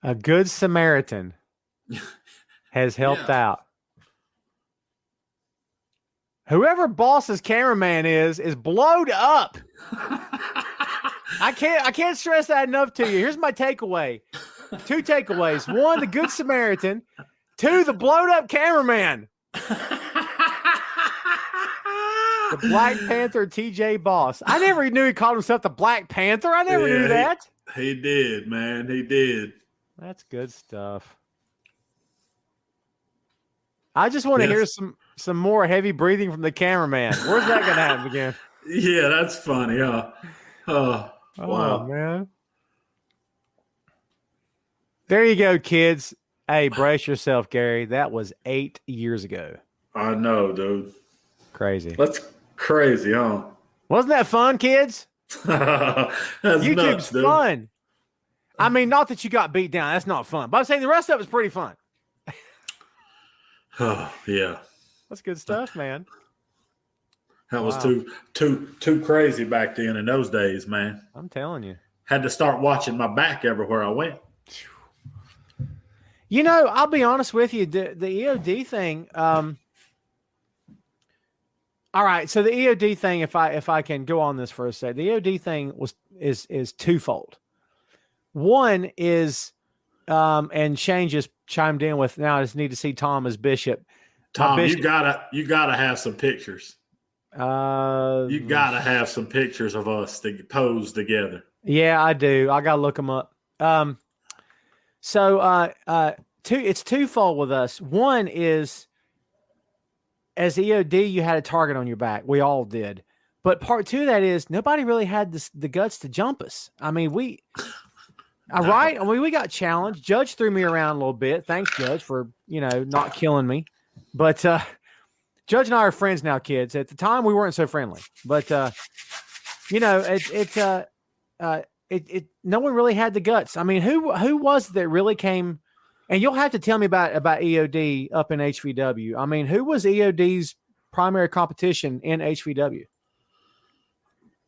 A good Samaritan has helped out. Whoever Boss's cameraman is blowed up. I can't stress that enough to you. Here's my takeaway. 2 takeaways. 1, the good Samaritan. 2, the blowed up cameraman. The Black Panther TJ Boss. I never knew he called himself the Black Panther. I never knew that. He did, man. He did. That's good stuff. I just want to hear some more heavy breathing from the cameraman. Where's that going to happen again? Yeah, that's funny, huh? Oh, wow. Man. There you go, kids. Hey, brace yourself, Gary. That was 8 years ago. I know, dude. Crazy. That's crazy, huh? Wasn't that fun, kids? That's YouTube's nuts, dude. fun. I mean, not that you got beat down. That's not fun. But I'm saying the rest of it was pretty fun. Oh, yeah. That's good stuff, man. That was too crazy back then in those days, man. I'm telling you. Had to start watching my back everywhere I went. You know, I'll be honest with you. The EOD thing. All right, so the EOD thing, if I can go on this for a second, the EOD thing is twofold. One is, and Shane just chimed in with, now I just need to see Tom as Bishop. Tom, Bishop, you gotta have some pictures. You gotta have some pictures of us to pose together. Yeah, I do. I gotta look them up. It's twofold with us. One is, as EOD, you had a target on your back. We all did. But part two of that is nobody really had the guts to jump us. I mean, we got challenged. Judge threw me around a little bit. Thanks, Judge, for, not killing me. But Judge and I are friends now, kids. At the time, we weren't so friendly. But no one really had the guts. I mean, who was it that really came? And you'll have to tell me about EOD up in HVW. I mean, who was EOD's primary competition in HVW?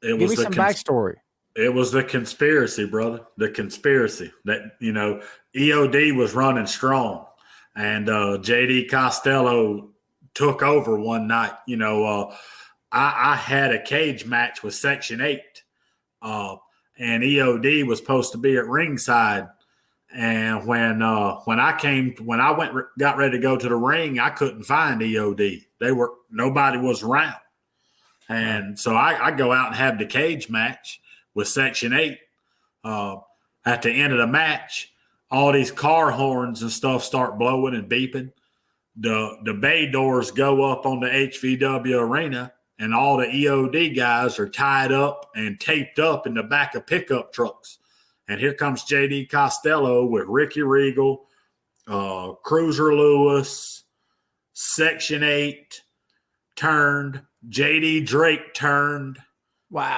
Give me some backstory. It was the conspiracy, brother. The conspiracy that, EOD was running strong. And JD Costello took over one night. I had a cage match with Section 8. And EOD was supposed to be at ringside. And when I got ready to go to the ring, I couldn't find EOD. Nobody was around. And so I go out and have the cage match with Section 8. At the end of the match, all these car horns and stuff start blowing and beeping. The bay doors go up on the HVW arena, and all the EOD guys are tied up and taped up in the back of pickup trucks. And here comes JD Costello with Ricky Regal, Cruiser Lewis, Section 8 turned, JD Drake turned. Wow.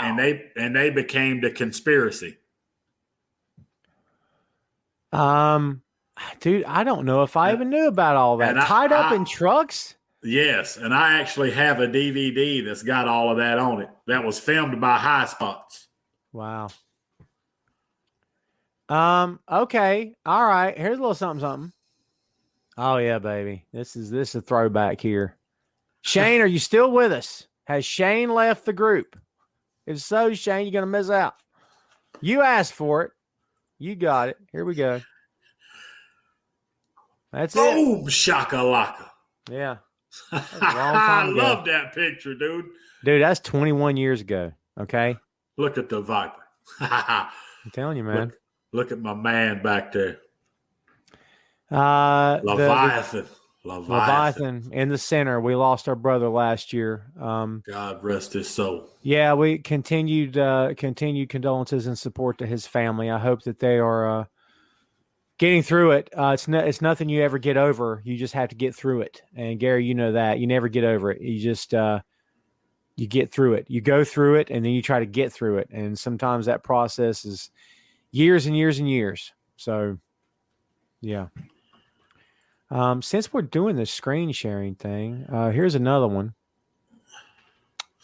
And they became the conspiracy. Dude, I don't know if I even knew about all that. Tied up in trucks? Yes, and I actually have a DVD that's got all of that on it. That was filmed by High Spots. Wow. Okay. All right. Here's a little something. Oh yeah, baby. This is a throwback here. Shane, are you still with us? Has Shane left the group? If so, Shane, you're gonna miss out. You asked for it. You got it. Here we go. That's it. Boom, shakalaka. Yeah. I love that picture, dude. Dude, that's 21 years ago. Okay. Look at the Viper. I'm telling you, man. Look at my man back there. Leviathan in the center. We lost our brother last year. God rest his soul. Yeah, we continued condolences and support to his family. I hope that they are getting through it. It's nothing you ever get over. You just have to get through it. And Gary, you know that. You never get over it. You just you get through it. You go through it, and then you try to get through it. And sometimes that process is years and years and years. So, yeah. Since we're doing the screen sharing thing, here's another one.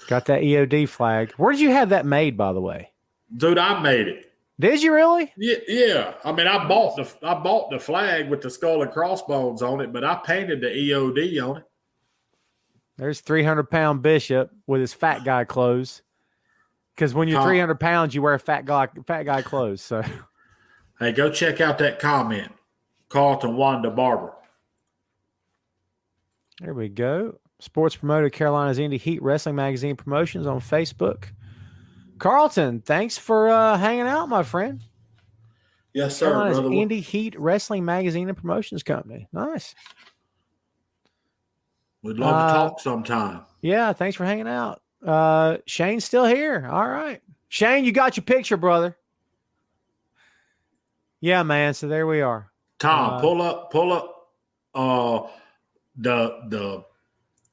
Got that EOD flag. Where did you have that made, by the way? Dude, I made it. Did you really? Yeah. I mean, I bought the flag with the skull and crossbones on it, but I painted the EOD on it. There's 300-pound Bishop with his fat guy clothes. Because when you're 300 pounds, you wear fat guy clothes. So, hey, go check out that comment, Carlton Wanda Barber. There we go. sports promoter, Carolina's Indie Heat Wrestling Magazine Promotions on Facebook. Carlton, thanks for hanging out, my friend. Yes, sir, Carolina's brother. Indie Heat Wrestling Magazine and Promotions Company. Nice. We'd love to talk sometime. Yeah, thanks for hanging out. Shane's still here. All right. Shane, you got your picture, brother. Yeah, man. So there we are. Tom, pull up the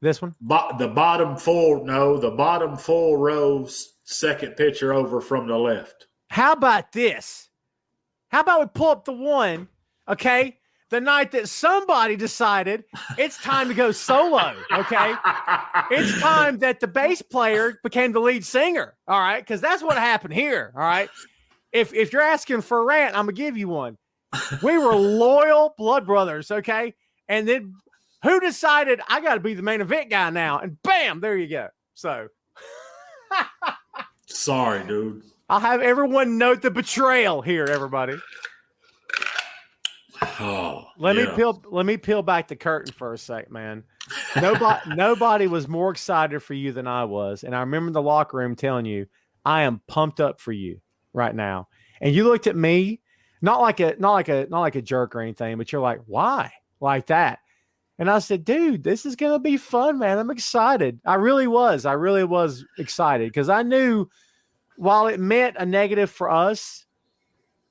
this one? The bottom full rows, second picture over from the left. How about this? How about we pull up the one, okay? The night that somebody decided it's time to go solo, okay? It's time that the bass player became the lead singer, all right? Because that's what happened here, all right? If you're asking for a rant, I'm going to give you one. We were loyal blood brothers, okay? And then who decided I got to be the main event guy now? And bam, there you go. So. Sorry, dude. I'll have everyone note the betrayal here, everybody. Oh, let me peel back the curtain for a sec, man. Nobody was more excited for you than I was. And I remember in the locker room telling you, I am pumped up for you right now. And you looked at me, not like a jerk or anything, but you're like, why? Like that. And I said, dude, this is going to be fun, man. I'm excited. I really was excited because I knew while it meant a negative for us,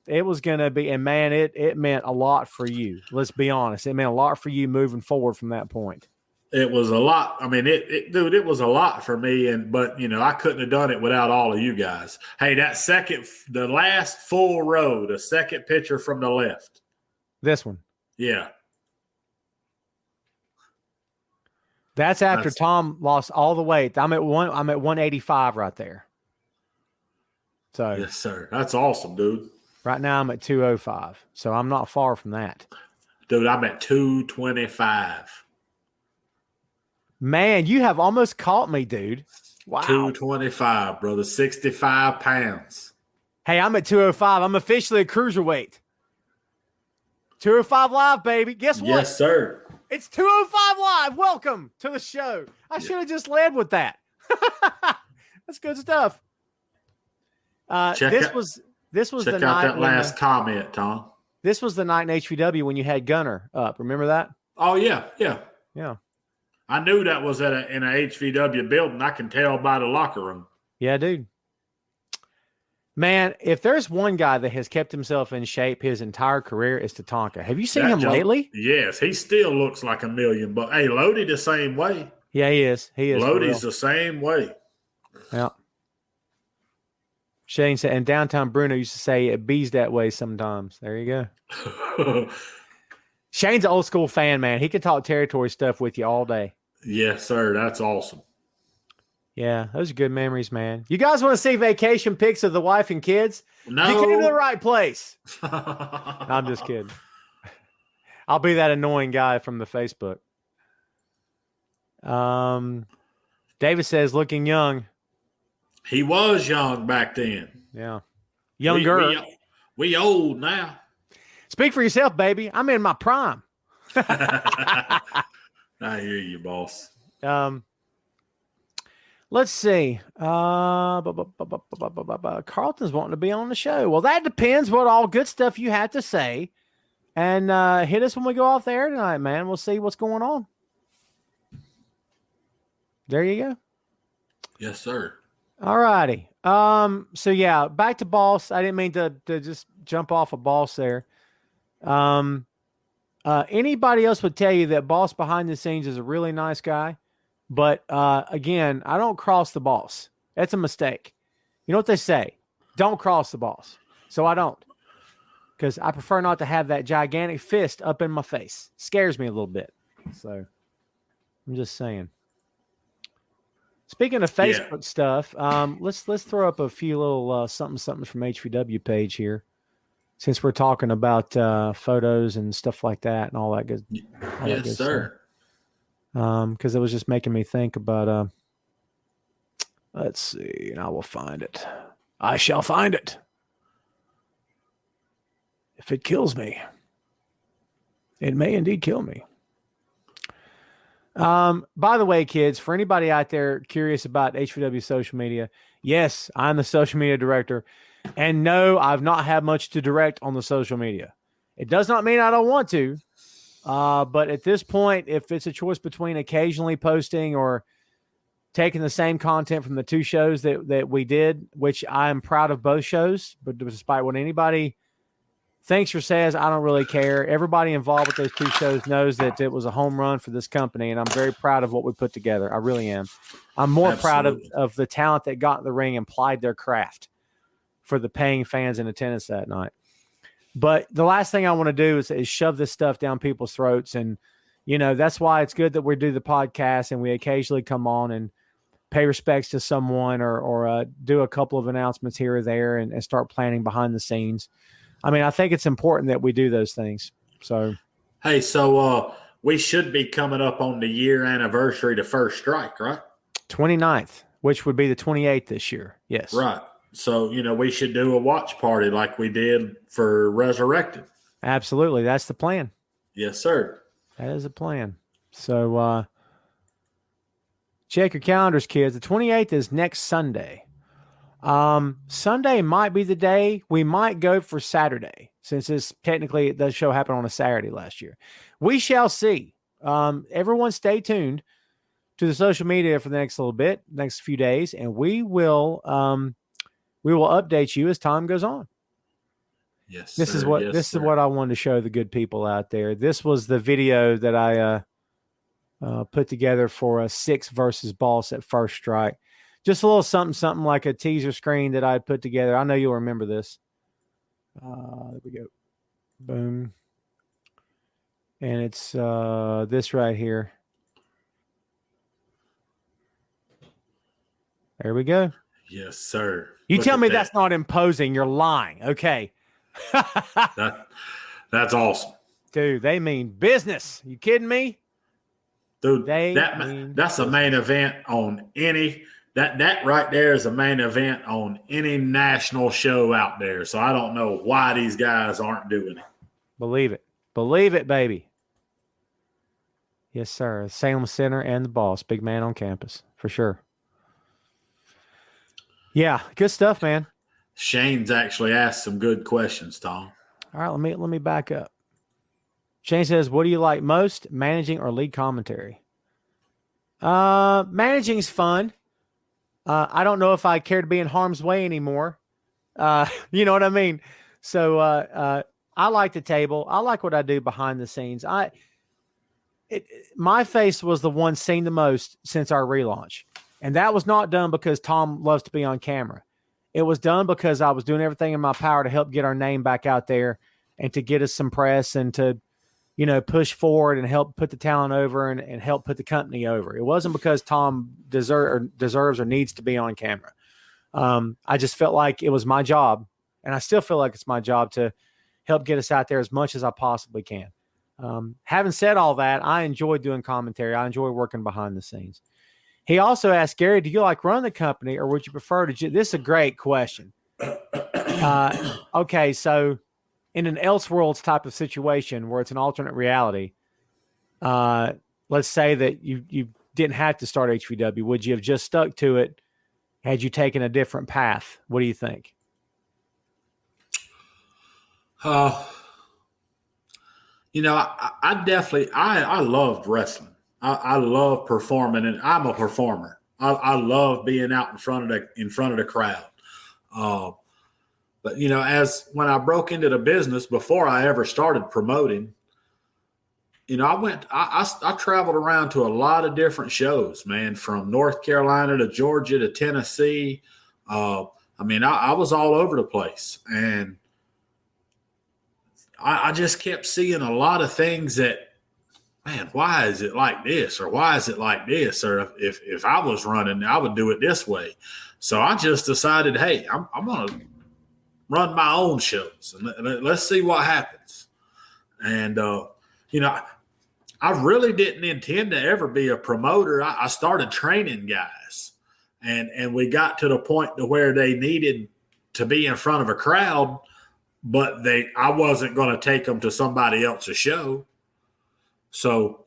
it was going to be, and man, it meant a lot for you. Let's be honest. It meant a lot for you moving forward from that point. It was a lot. I mean, dude, it was a lot for me. But I couldn't have done it without all of you guys. Hey, the last full row, the second picture from the left. This one. Yeah. That's after Tom lost all the weight. I'm at 185 right there. So yes, sir. That's awesome, dude. Right now I'm at 205. So I'm not far from that. Dude, I'm at 225. Man, you have almost caught me, dude. Wow. 225, brother. 65 pounds. Hey, I'm at 205. I'm officially a cruiserweight. 205 Live, baby. Guess what? Yes, sir. It's 205 Live. Welcome to the show. I should have just led with that. That's good stuff. This was the night. Check out that last comment, Tom. This was the night in HVW when you had Gunner up. Remember that? Oh, yeah. I knew that was in a HVW building. I can tell by the locker room. Yeah, dude. Man, if there's one guy that has kept himself in shape his entire career, it's Tatanka. Have you seen him lately? Yes, he still looks like $1 million. But hey, Lodi the same way. Yeah, he is. Lodi's the same way. Yeah. Shane said, and downtown Bruno used to say it bees that way sometimes. There you go. Shane's an old school fan, man. He can talk territory stuff with you all day. Yes, sir. That's awesome. Yeah, those are good memories, man. You guys want to see vacation pics of the wife and kids? No. You came to the right place. I'm just kidding. I'll be that annoying guy from the Facebook. David says, looking young. He was young back then. Yeah. Younger. We old now. Speak for yourself, baby. I'm in my prime. I hear you, boss. Let's see. Carlton's wanting to be on the show. Well, that depends what all good stuff you have to say. And hit us when we go off the air tonight, man. We'll see what's going on. There you go. Yes, sir. All righty. So, yeah, back to Boss. I didn't mean to just jump off of Boss there. Anybody else would tell you that Boss behind the scenes is a really nice guy. But, again, I don't cross the boss. That's a mistake. You know what they say? Don't cross the boss. So I don't. Because I prefer not to have that gigantic fist up in my face. Scares me a little bit. So I'm just saying. Speaking of Facebook stuff, let's throw up a few little something from HVW page here. Since we're talking about photos and stuff like that and all that good. Yes, sir. Because it was just making me think about, let's see, and I will find it. I shall find it. If it kills me, it may indeed kill me. By the way, kids, for anybody out there curious about HVW social media, yes, I'm the social media director. And no, I've not had much to direct on the social media. It does not mean I don't want to. But at this point, if it's a choice between occasionally posting or taking the same content from the two shows that we did, which I am proud of both shows, but despite what anybody thinks or says, I don't really care. Everybody involved with those two shows knows that it was a home run for this company, and I'm very proud of what we put together. I really am. I'm more proud of the talent that got in the ring and plied their craft for the paying fans in attendance that night. But the last thing I want to do is shove this stuff down people's throats. And, that's why it's good that we do the podcast and we occasionally come on and pay respects to someone or do a couple of announcements here or there and start planning behind the scenes. I mean, I think it's important that we do those things. So, hey, we should be coming up on the year anniversary to First Strike, right? 29th, which would be the 28th this year. Yes. Right. So, we should do a watch party like we did for Resurrected. Absolutely. That's the plan. Yes, sir. That is a plan. So, check your calendars, kids. The 28th is next Sunday. Sunday might be the day. We might go for Saturday, since the show happened on a Saturday last year. We shall see. Everyone stay tuned to the social media for the next few days, and we will update you as time goes on. Yes. This is what I wanted to show the good people out there. This was the video that I put together for a 6 versus Boss at First Strike. Just a little something like a teaser screen that I put together. I know you'll remember this. There we go. Boom. And it's this right here. There we go. Yes, sir. You tell me that's not imposing. You're lying. Okay. That's awesome. Dude, they mean business. You kidding me? Dude, that's a main event on any that right there is a main event on any national show out there. So I don't know why these guys aren't doing it. Believe it. Believe it, baby. Yes, sir. Salem Center and the Boss. Big man on campus. For sure. Yeah, good stuff, man. Shane's actually asked some good questions, Tom. All right, let me back up. Shane says, what do you like most, managing or lead commentary? Managing's fun. I don't know if I care to be in harm's way anymore. You know what I mean? So I like the table. I like what I do behind the scenes. My face was the one seen the most since our relaunch. And that was not done because Tom loves to be on camera. It was done because I was doing everything in my power to help get our name back out there and to get us some press and to, push forward and help put the talent over and help put the company over. It wasn't because Tom deserves or needs to be on camera. I just felt like it was my job, and I still feel like it's my job to help get us out there as much as I possibly can. Having said all that, I enjoy doing commentary. I enjoy working behind the scenes. He also asked, Gary, do you like running the company or would you prefer to this is a great question. Okay, so in an Elseworlds type of situation where it's an alternate reality, let's say that you didn't have to start HVW. Would you have just stuck to it had you taken a different path? What do you think? I definitely loved wrestling. I love performing, and I'm a performer. I love being out in front of the crowd. But as when I broke into the business before I ever started promoting, I traveled around to a lot of different shows, man, from North Carolina to Georgia to Tennessee. I was all over the place, and I just kept seeing a lot of things that, man, why is it like this? Or why is it like this? Or if I was running, I would do it this way. So I just decided, hey, I'm going to run my own shows and let's see what happens. And, I really didn't intend to ever be a promoter. I started training guys and we got to the point to where they needed to be in front of a crowd, but I wasn't going to take them to somebody else's show. So,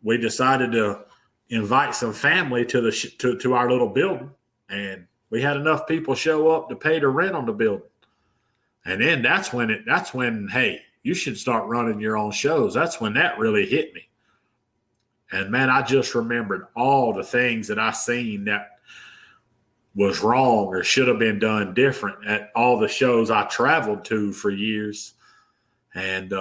we decided to invite some family to to our little building, and we had enough people show up to pay the rent on the building. And then that's when, hey, you should start running your own shows. That's when that really hit me. And man, I just remembered all the things that I seen that was wrong or should have been done different at all the shows I traveled to for years. And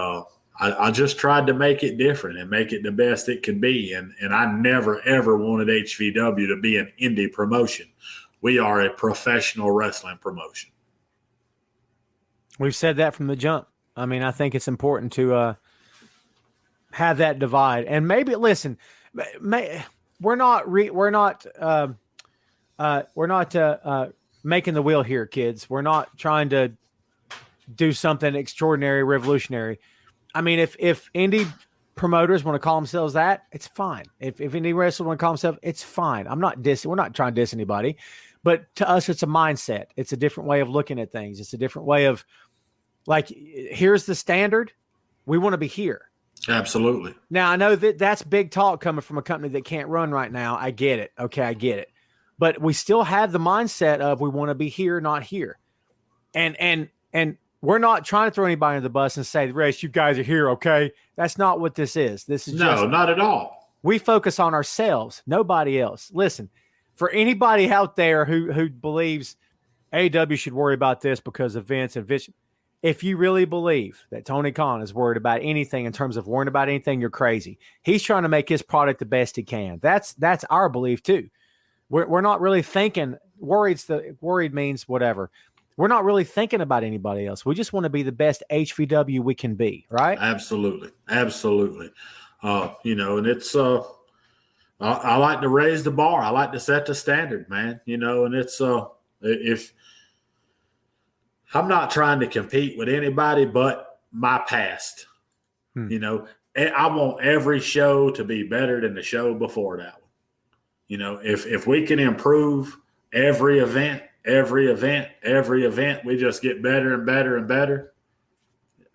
I just tried to make it different and make it the best it could be. And I never, ever wanted HVW to be an indie promotion. We are a professional wrestling promotion. We've said that from the jump. I mean, I think it's important to have that divide. And maybe, listen, we're not making the wheel here, kids. We're not trying to do something extraordinary, revolutionary. I mean, if indie promoters want to call themselves that, it's fine. If indie wrestlers want to call themselves, it's fine. We're not trying to diss anybody, but to us, it's a mindset. It's a different way of looking at things. It's a different way of, like, here's the standard. We want to be here. Absolutely. Now, I know that's big talk coming from a company that can't run right now. I get it. Okay, I get it. But we still have the mindset of we want to be here, not here. And we're not trying to throw anybody under the bus and say, the rest, you guys are here, okay? That's not what this is. This is not at all. We focus on ourselves, nobody else. Listen, for anybody out there who believes AEW should worry about this because of Vince and Vince, if you really believe that Tony Khan is worried about anything in terms of worrying about anything, you're crazy. He's trying to make his product the best he can. That's our belief too. We're not really thinking worried means whatever. We're not really thinking about anybody else. We just want to be the best HVW we can be, right? Absolutely. Absolutely. And it's I like to raise the bar. I like to set the standard, man. And it's if I'm not trying to compete with anybody but my past. I want every show to be better than the show before that one. If we can improve every event, we just get better and better and better.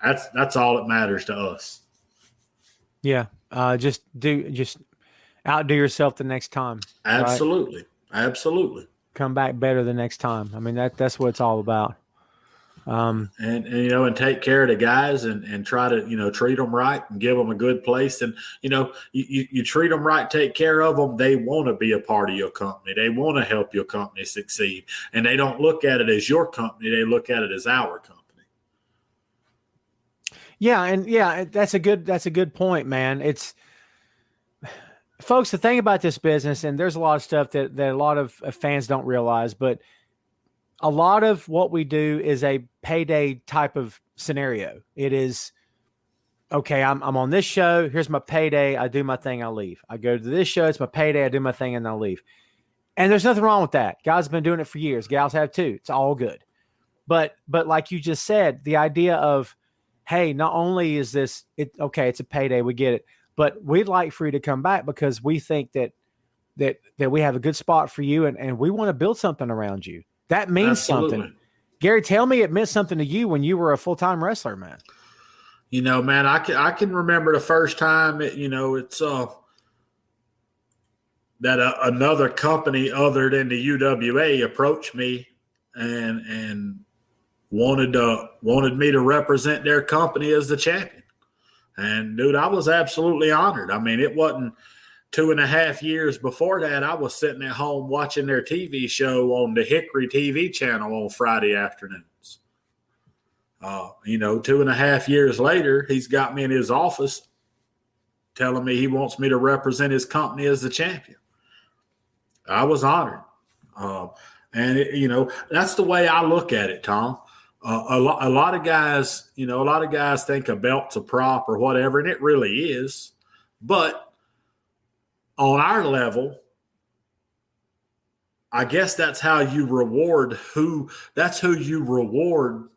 That's all that matters to us. Yeah. Just outdo yourself the next time. Absolutely. Right? Absolutely. Come back better the next time. I mean, that's what it's all about. And take care of the guys and try to, treat them right and give them a good place. And, you treat them right, take care of them. They want to be a part of your company. They want to help your company succeed. And they don't look at it as your company. They look at it as our company. Yeah. And that's a good point, man. It's, folks, the thing about this business, and there's a lot of stuff that a lot of fans don't realize, but a lot of what we do is a payday type of scenario. It is, okay, I'm on this show. Here's my payday. I do my thing. I leave. I go to this show. It's my payday. I do my thing and I leave. And there's nothing wrong with that. Guys have been doing it for years. Gals have too. It's all good. But like you just said, the idea of, hey, not only is this, it's a payday. We get it. But we'd like for you to come back because we think that we have a good spot for you and we want to build something around you. That means something. Gary, tell me it meant something to you when you were a full-time wrestler, man. Man, I can remember the first time, it's that another company other than the UWA approached me and wanted me to represent their company as the champion. And, dude, I was absolutely honored. I mean, it wasn't 2.5 years before that, I was sitting at home watching their TV show on the Hickory TV channel on Friday afternoons. 2.5 years later, he's got me in his office telling me he wants me to represent his company as the champion. I was honored. That's the way I look at it, Tom. A lot of guys think a belt's a prop or whatever, and it really is. But on our level, I guess that's how you reward who you reward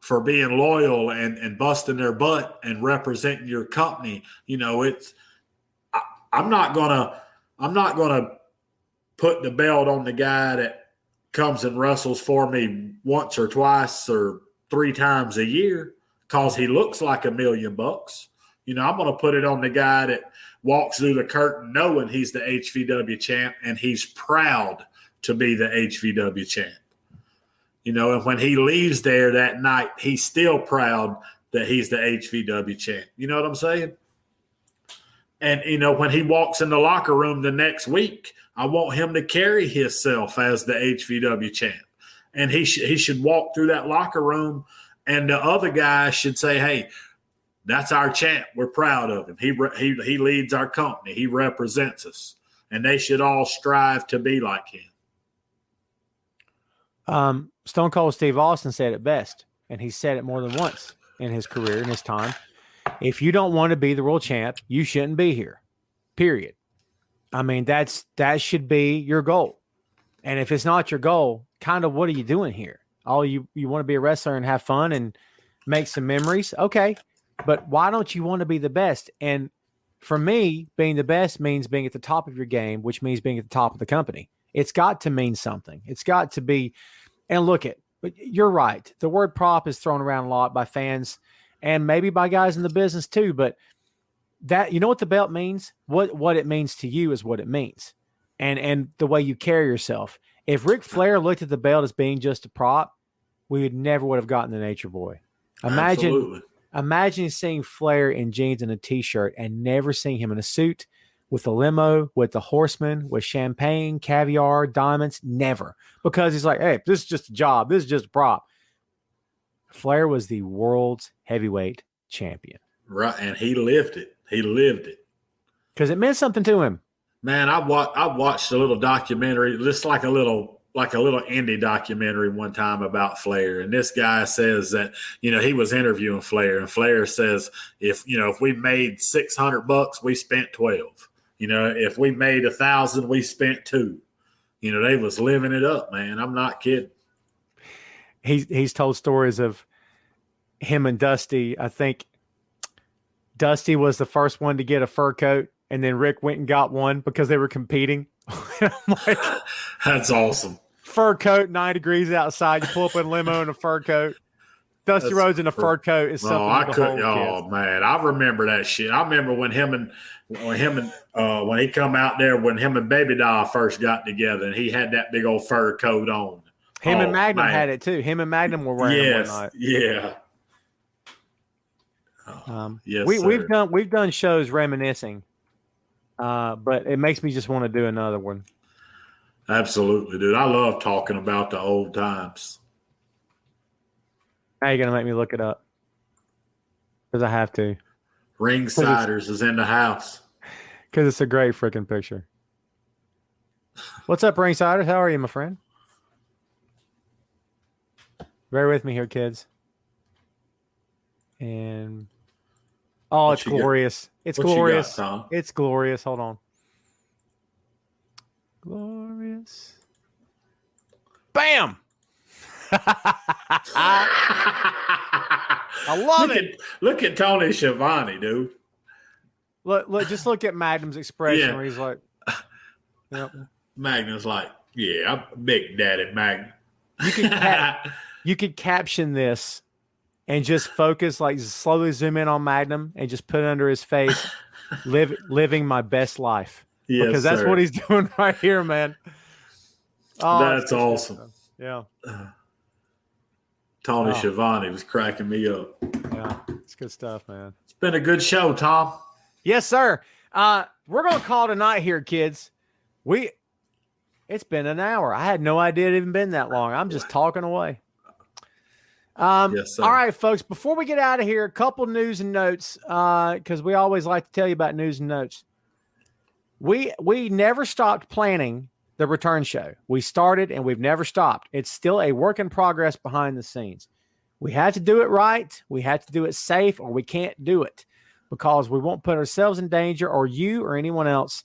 for being loyal and busting their butt and representing your company. I'm not gonna put the belt on the guy that comes and wrestles for me once or twice or 3 times a year because he looks like $1 million. I'm going to put it on the guy that walks through the curtain knowing he's the HVW champ, and he's proud to be the HVW champ. You know, and when he leaves there that night, he's still proud that he's the HVW champ. You know what I'm saying? And, you know, when he walks in the locker room the next week, I want him to carry himself as the HVW champ. And he should walk through that locker room, and the other guy should say, hey, that's our champ. We're proud of him. He leads our company. He represents us. And they should all strive to be like him. Stone Cold Steve Austin said it best, and he said it more than once in his career, in his time. If you don't want to be the world champ, you shouldn't be here, period. I mean, that should be your goal. And if it's not your goal, kind of what are you doing here? You want to be a wrestler and have fun and make some memories? Okay, but why don't you want to be the best? And for me, being the best means being at the top of your game, which means being at the top of the company. It's got to mean something. It's got to be – and look at – you're right. The word prop is thrown around a lot by fans and maybe by guys in the business too, but that, you know what the belt means? What it means to you is what it means. And the way you carry yourself. If Ric Flair looked at the belt as being just a prop, we would have gotten the Nature Boy. Imagine seeing Flair in jeans and a t-shirt and never seeing him in a suit with a limo, with the horseman, with champagne, caviar, diamonds. Never. Because he's like, hey, this is just a job. This is just a prop. Flair was the world's heavyweight champion. Right, and he lived it. He lived it. Because it meant something to him. Man, I watched a little documentary, just like a little indie documentary one time about Flair. And this guy says that, you know, he was interviewing Flair, and Flair says, if we made $600, we spent 12. You know, if we made 1,000, we spent 2. You know, they was living it up, man. I'm not kidding. He's told stories of him and Dusty. I think Dusty was the first one to get a fur coat, and then Rick went and got one because they were competing. I'm like, that's awesome. Fur coat, 9 degrees outside. You pull up in a limo in a fur coat. Dusty Rhodes in a fur coat is something. Man, I remember that shit. I remember when he come out there, when him and Baby Doll first got together, and he had that big old fur coat on. Him and Magnum had it too. Him and Magnum were wearing it one night. Yeah. Yes, we've done shows reminiscing, but it makes me just want to do another one. Absolutely, dude. I love talking about the old times. How are you gonna make me look it up? Because I have to. Ringsiders is in the house. Because it's a great freaking picture. What's up, Ringsiders? How are you, my friend? Bear with me here, kids. And it's glorious. It's glorious. It's glorious. Hold on. Glorious. Bam! I love it. Look at Tony Schiavone, dude. Look, just look at Magnum's expression where he's like, yep. Magnum's like, yeah, I'm Big Daddy Magnum. You could caption this and just focus, like slowly zoom in on Magnum and just put it under his face, living my best life. Yes, because that's what he's doing right here, man. Oh, that's awesome. Yeah. Tony Schiavone was cracking me up. Yeah, it's good stuff, man. It's been a good show, Tom. Yes, sir. We're going to call tonight here, kids. It's been an hour. I had no idea it even been that long. I'm just talking away. Yes, sir. All right, folks, before we get out of here, a couple news and notes, because we always like to tell you about news and notes. We never stopped planning the return show. We started and we've never stopped. It's still a work in progress behind the scenes. We had to do it right. We had to do it safe, or we can't do it because we won't put ourselves in danger, or you or anyone else.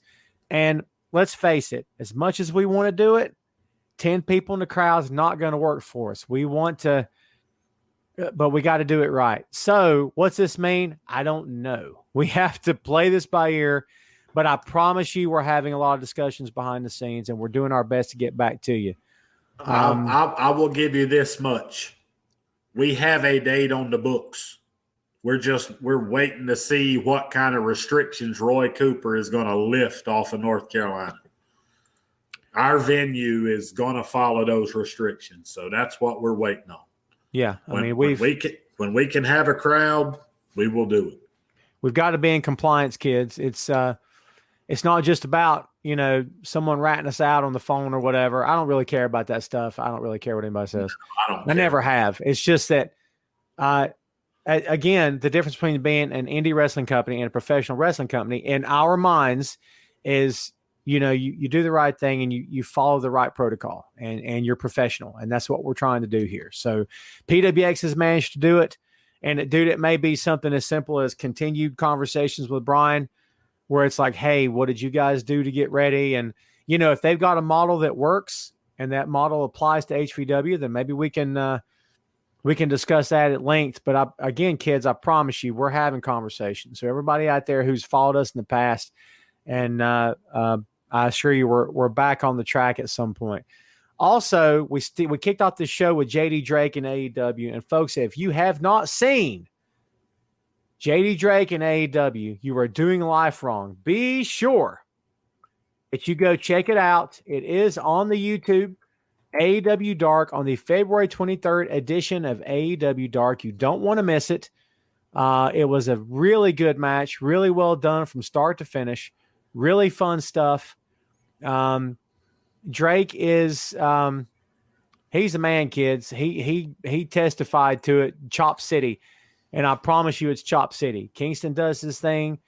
And let's face it, as much as we want to do it, 10 people in the crowd is not going to work for us. We want to, but we got to do it right. So what's this mean? I don't know. We have to play this by ear. But I promise you we're having a lot of discussions behind the scenes, and we're doing our best to get back to you. I will give you this much. We have a date on the books. we're waiting to see what kind of restrictions Roy Cooper is going to lift off of North Carolina. Our venue is going to follow those restrictions, so that's what we're waiting on. Yeah, when we can have a crowd, we will do it. We've got to be in compliance, kids. It's not just about, someone ratting us out on the phone or whatever. I don't really care about that stuff. I don't really care what anybody says. I never have. It's just that, again, the difference between being an indie wrestling company and a professional wrestling company in our minds is, you do the right thing and you follow the right protocol and you're professional. And that's what we're trying to do here. So PWX has managed to do it. And it may be something as simple as continued conversations with Brian, where it's like, hey, what did you guys do to get ready? And, if they've got a model that works and that model applies to HVW, then maybe we can discuss that at length. But again, kids, I promise you, we're having conversations. So everybody out there who's followed us in the past, and I assure you we're back on the track at some point. Also, we kicked off this show with JD Drake and AEW. And folks, if you have not seen JD Drake and AEW, you are doing life wrong. Be sure that you go check it out. It is on the YouTube, AEW Dark, on the February 23rd edition of AEW Dark. You don't want to miss it. It was a really good match, really well done from start to finish, really fun stuff. Drake is he's a man, kids. He testified to it, Chop City. And I promise you it's Chop City. Kingston does his thing.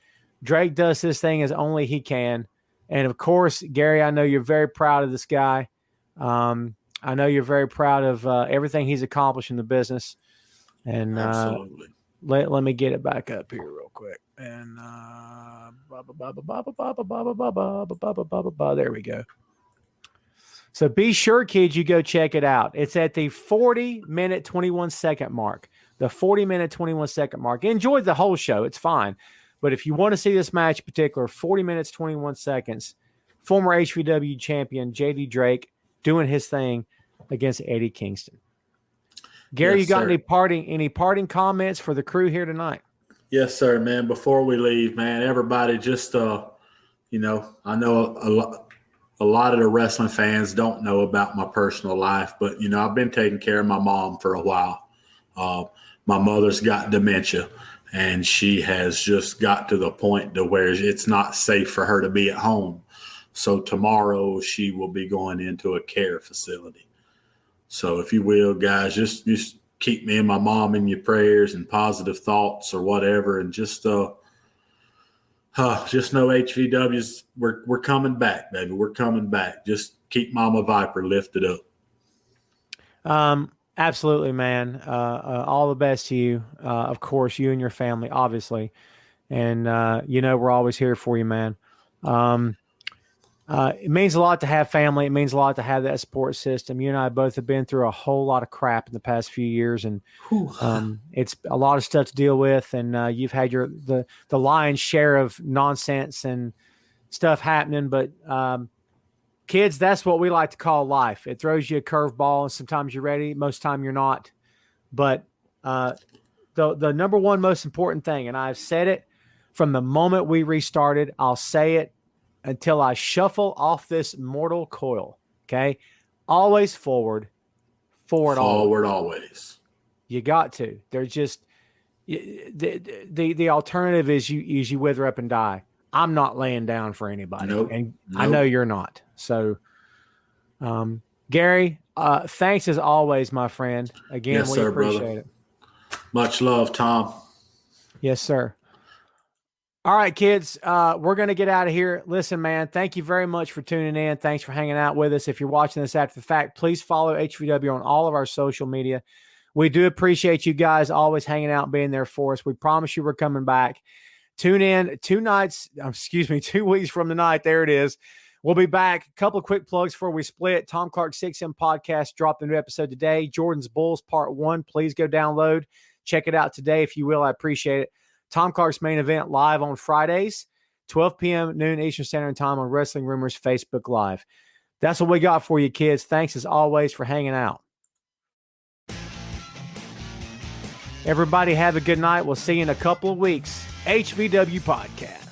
Drake does his thing as only he can. And, of course, Gary, I know you're very proud of this guy. I know you're very proud of everything he's accomplished in the business. And absolutely. Let me get it back up here real quick. And there we go. So be sure, kids, you go check it out. It's at the 40-minute, 21-second mark. The 40-minute, 21-second mark. Enjoy the whole show. It's fine. But if you want to see this match in particular, 40 minutes, 21 seconds, former HVW champion JD Drake doing his thing against Eddie Kingston. Gary, yes, you got sir. any parting comments for the crew here tonight? Yes, sir, man. Before we leave, man, everybody just, I know a lot of the wrestling fans don't know about my personal life, but, I've been taking care of my mom for a while. My mother's got dementia, and she has just got to the point to where it's not safe for her to be at home. So tomorrow she will be going into a care facility. So if you will, guys, just keep me and my mom in your prayers and positive thoughts or whatever, and just know HVW's we're coming back, baby. We're coming back. Just keep Mama Viper lifted up. Absolutely, man. All the best to you. Of course, you and your family, obviously. And, we're always here for you, man. It means a lot to have family. It means a lot to have that support system. You and I both have been through a whole lot of crap in the past few years, and it's a lot of stuff to deal with. And you've had the lion's share of nonsense and stuff happening. But kids, that's what we like to call life. It throws you a curveball, and sometimes you're ready. Most time you're not. But the number one most important thing, and I've said it from the moment we restarted, I'll say it until I shuffle off this mortal coil. Okay. Always forward always. You got to. There's just the alternative is you wither up and die. I'm not laying down for anybody. Nope. I know you're not. So, Gary, thanks as always, my friend. Again, yes, we sir, appreciate brother. it. Much love, Tom. Yes, sir. All right, kids, we're going to get out of here. Listen, man, thank you very much for tuning in. Thanks for hanging out with us. If you're watching this after the fact, please follow HVW on all of our social media. We do appreciate you guys always hanging out and being there for us. We promise you we're coming back. Tune in 2 weeks from tonight. There it is. We'll be back. A couple of quick plugs before we split. Tom Clark 6M podcast dropped a new episode today. Jordan's Bulls Part 1. Please go download. Check it out today if you will. I appreciate it. Tom Clark's Main Event live on Fridays, 12 p.m. noon Eastern Standard Time on Wrestling Rumors Facebook Live. That's what we got for you, kids. Thanks as always for hanging out. Everybody have a good night. We'll see you in a couple of weeks. HVW Podcast.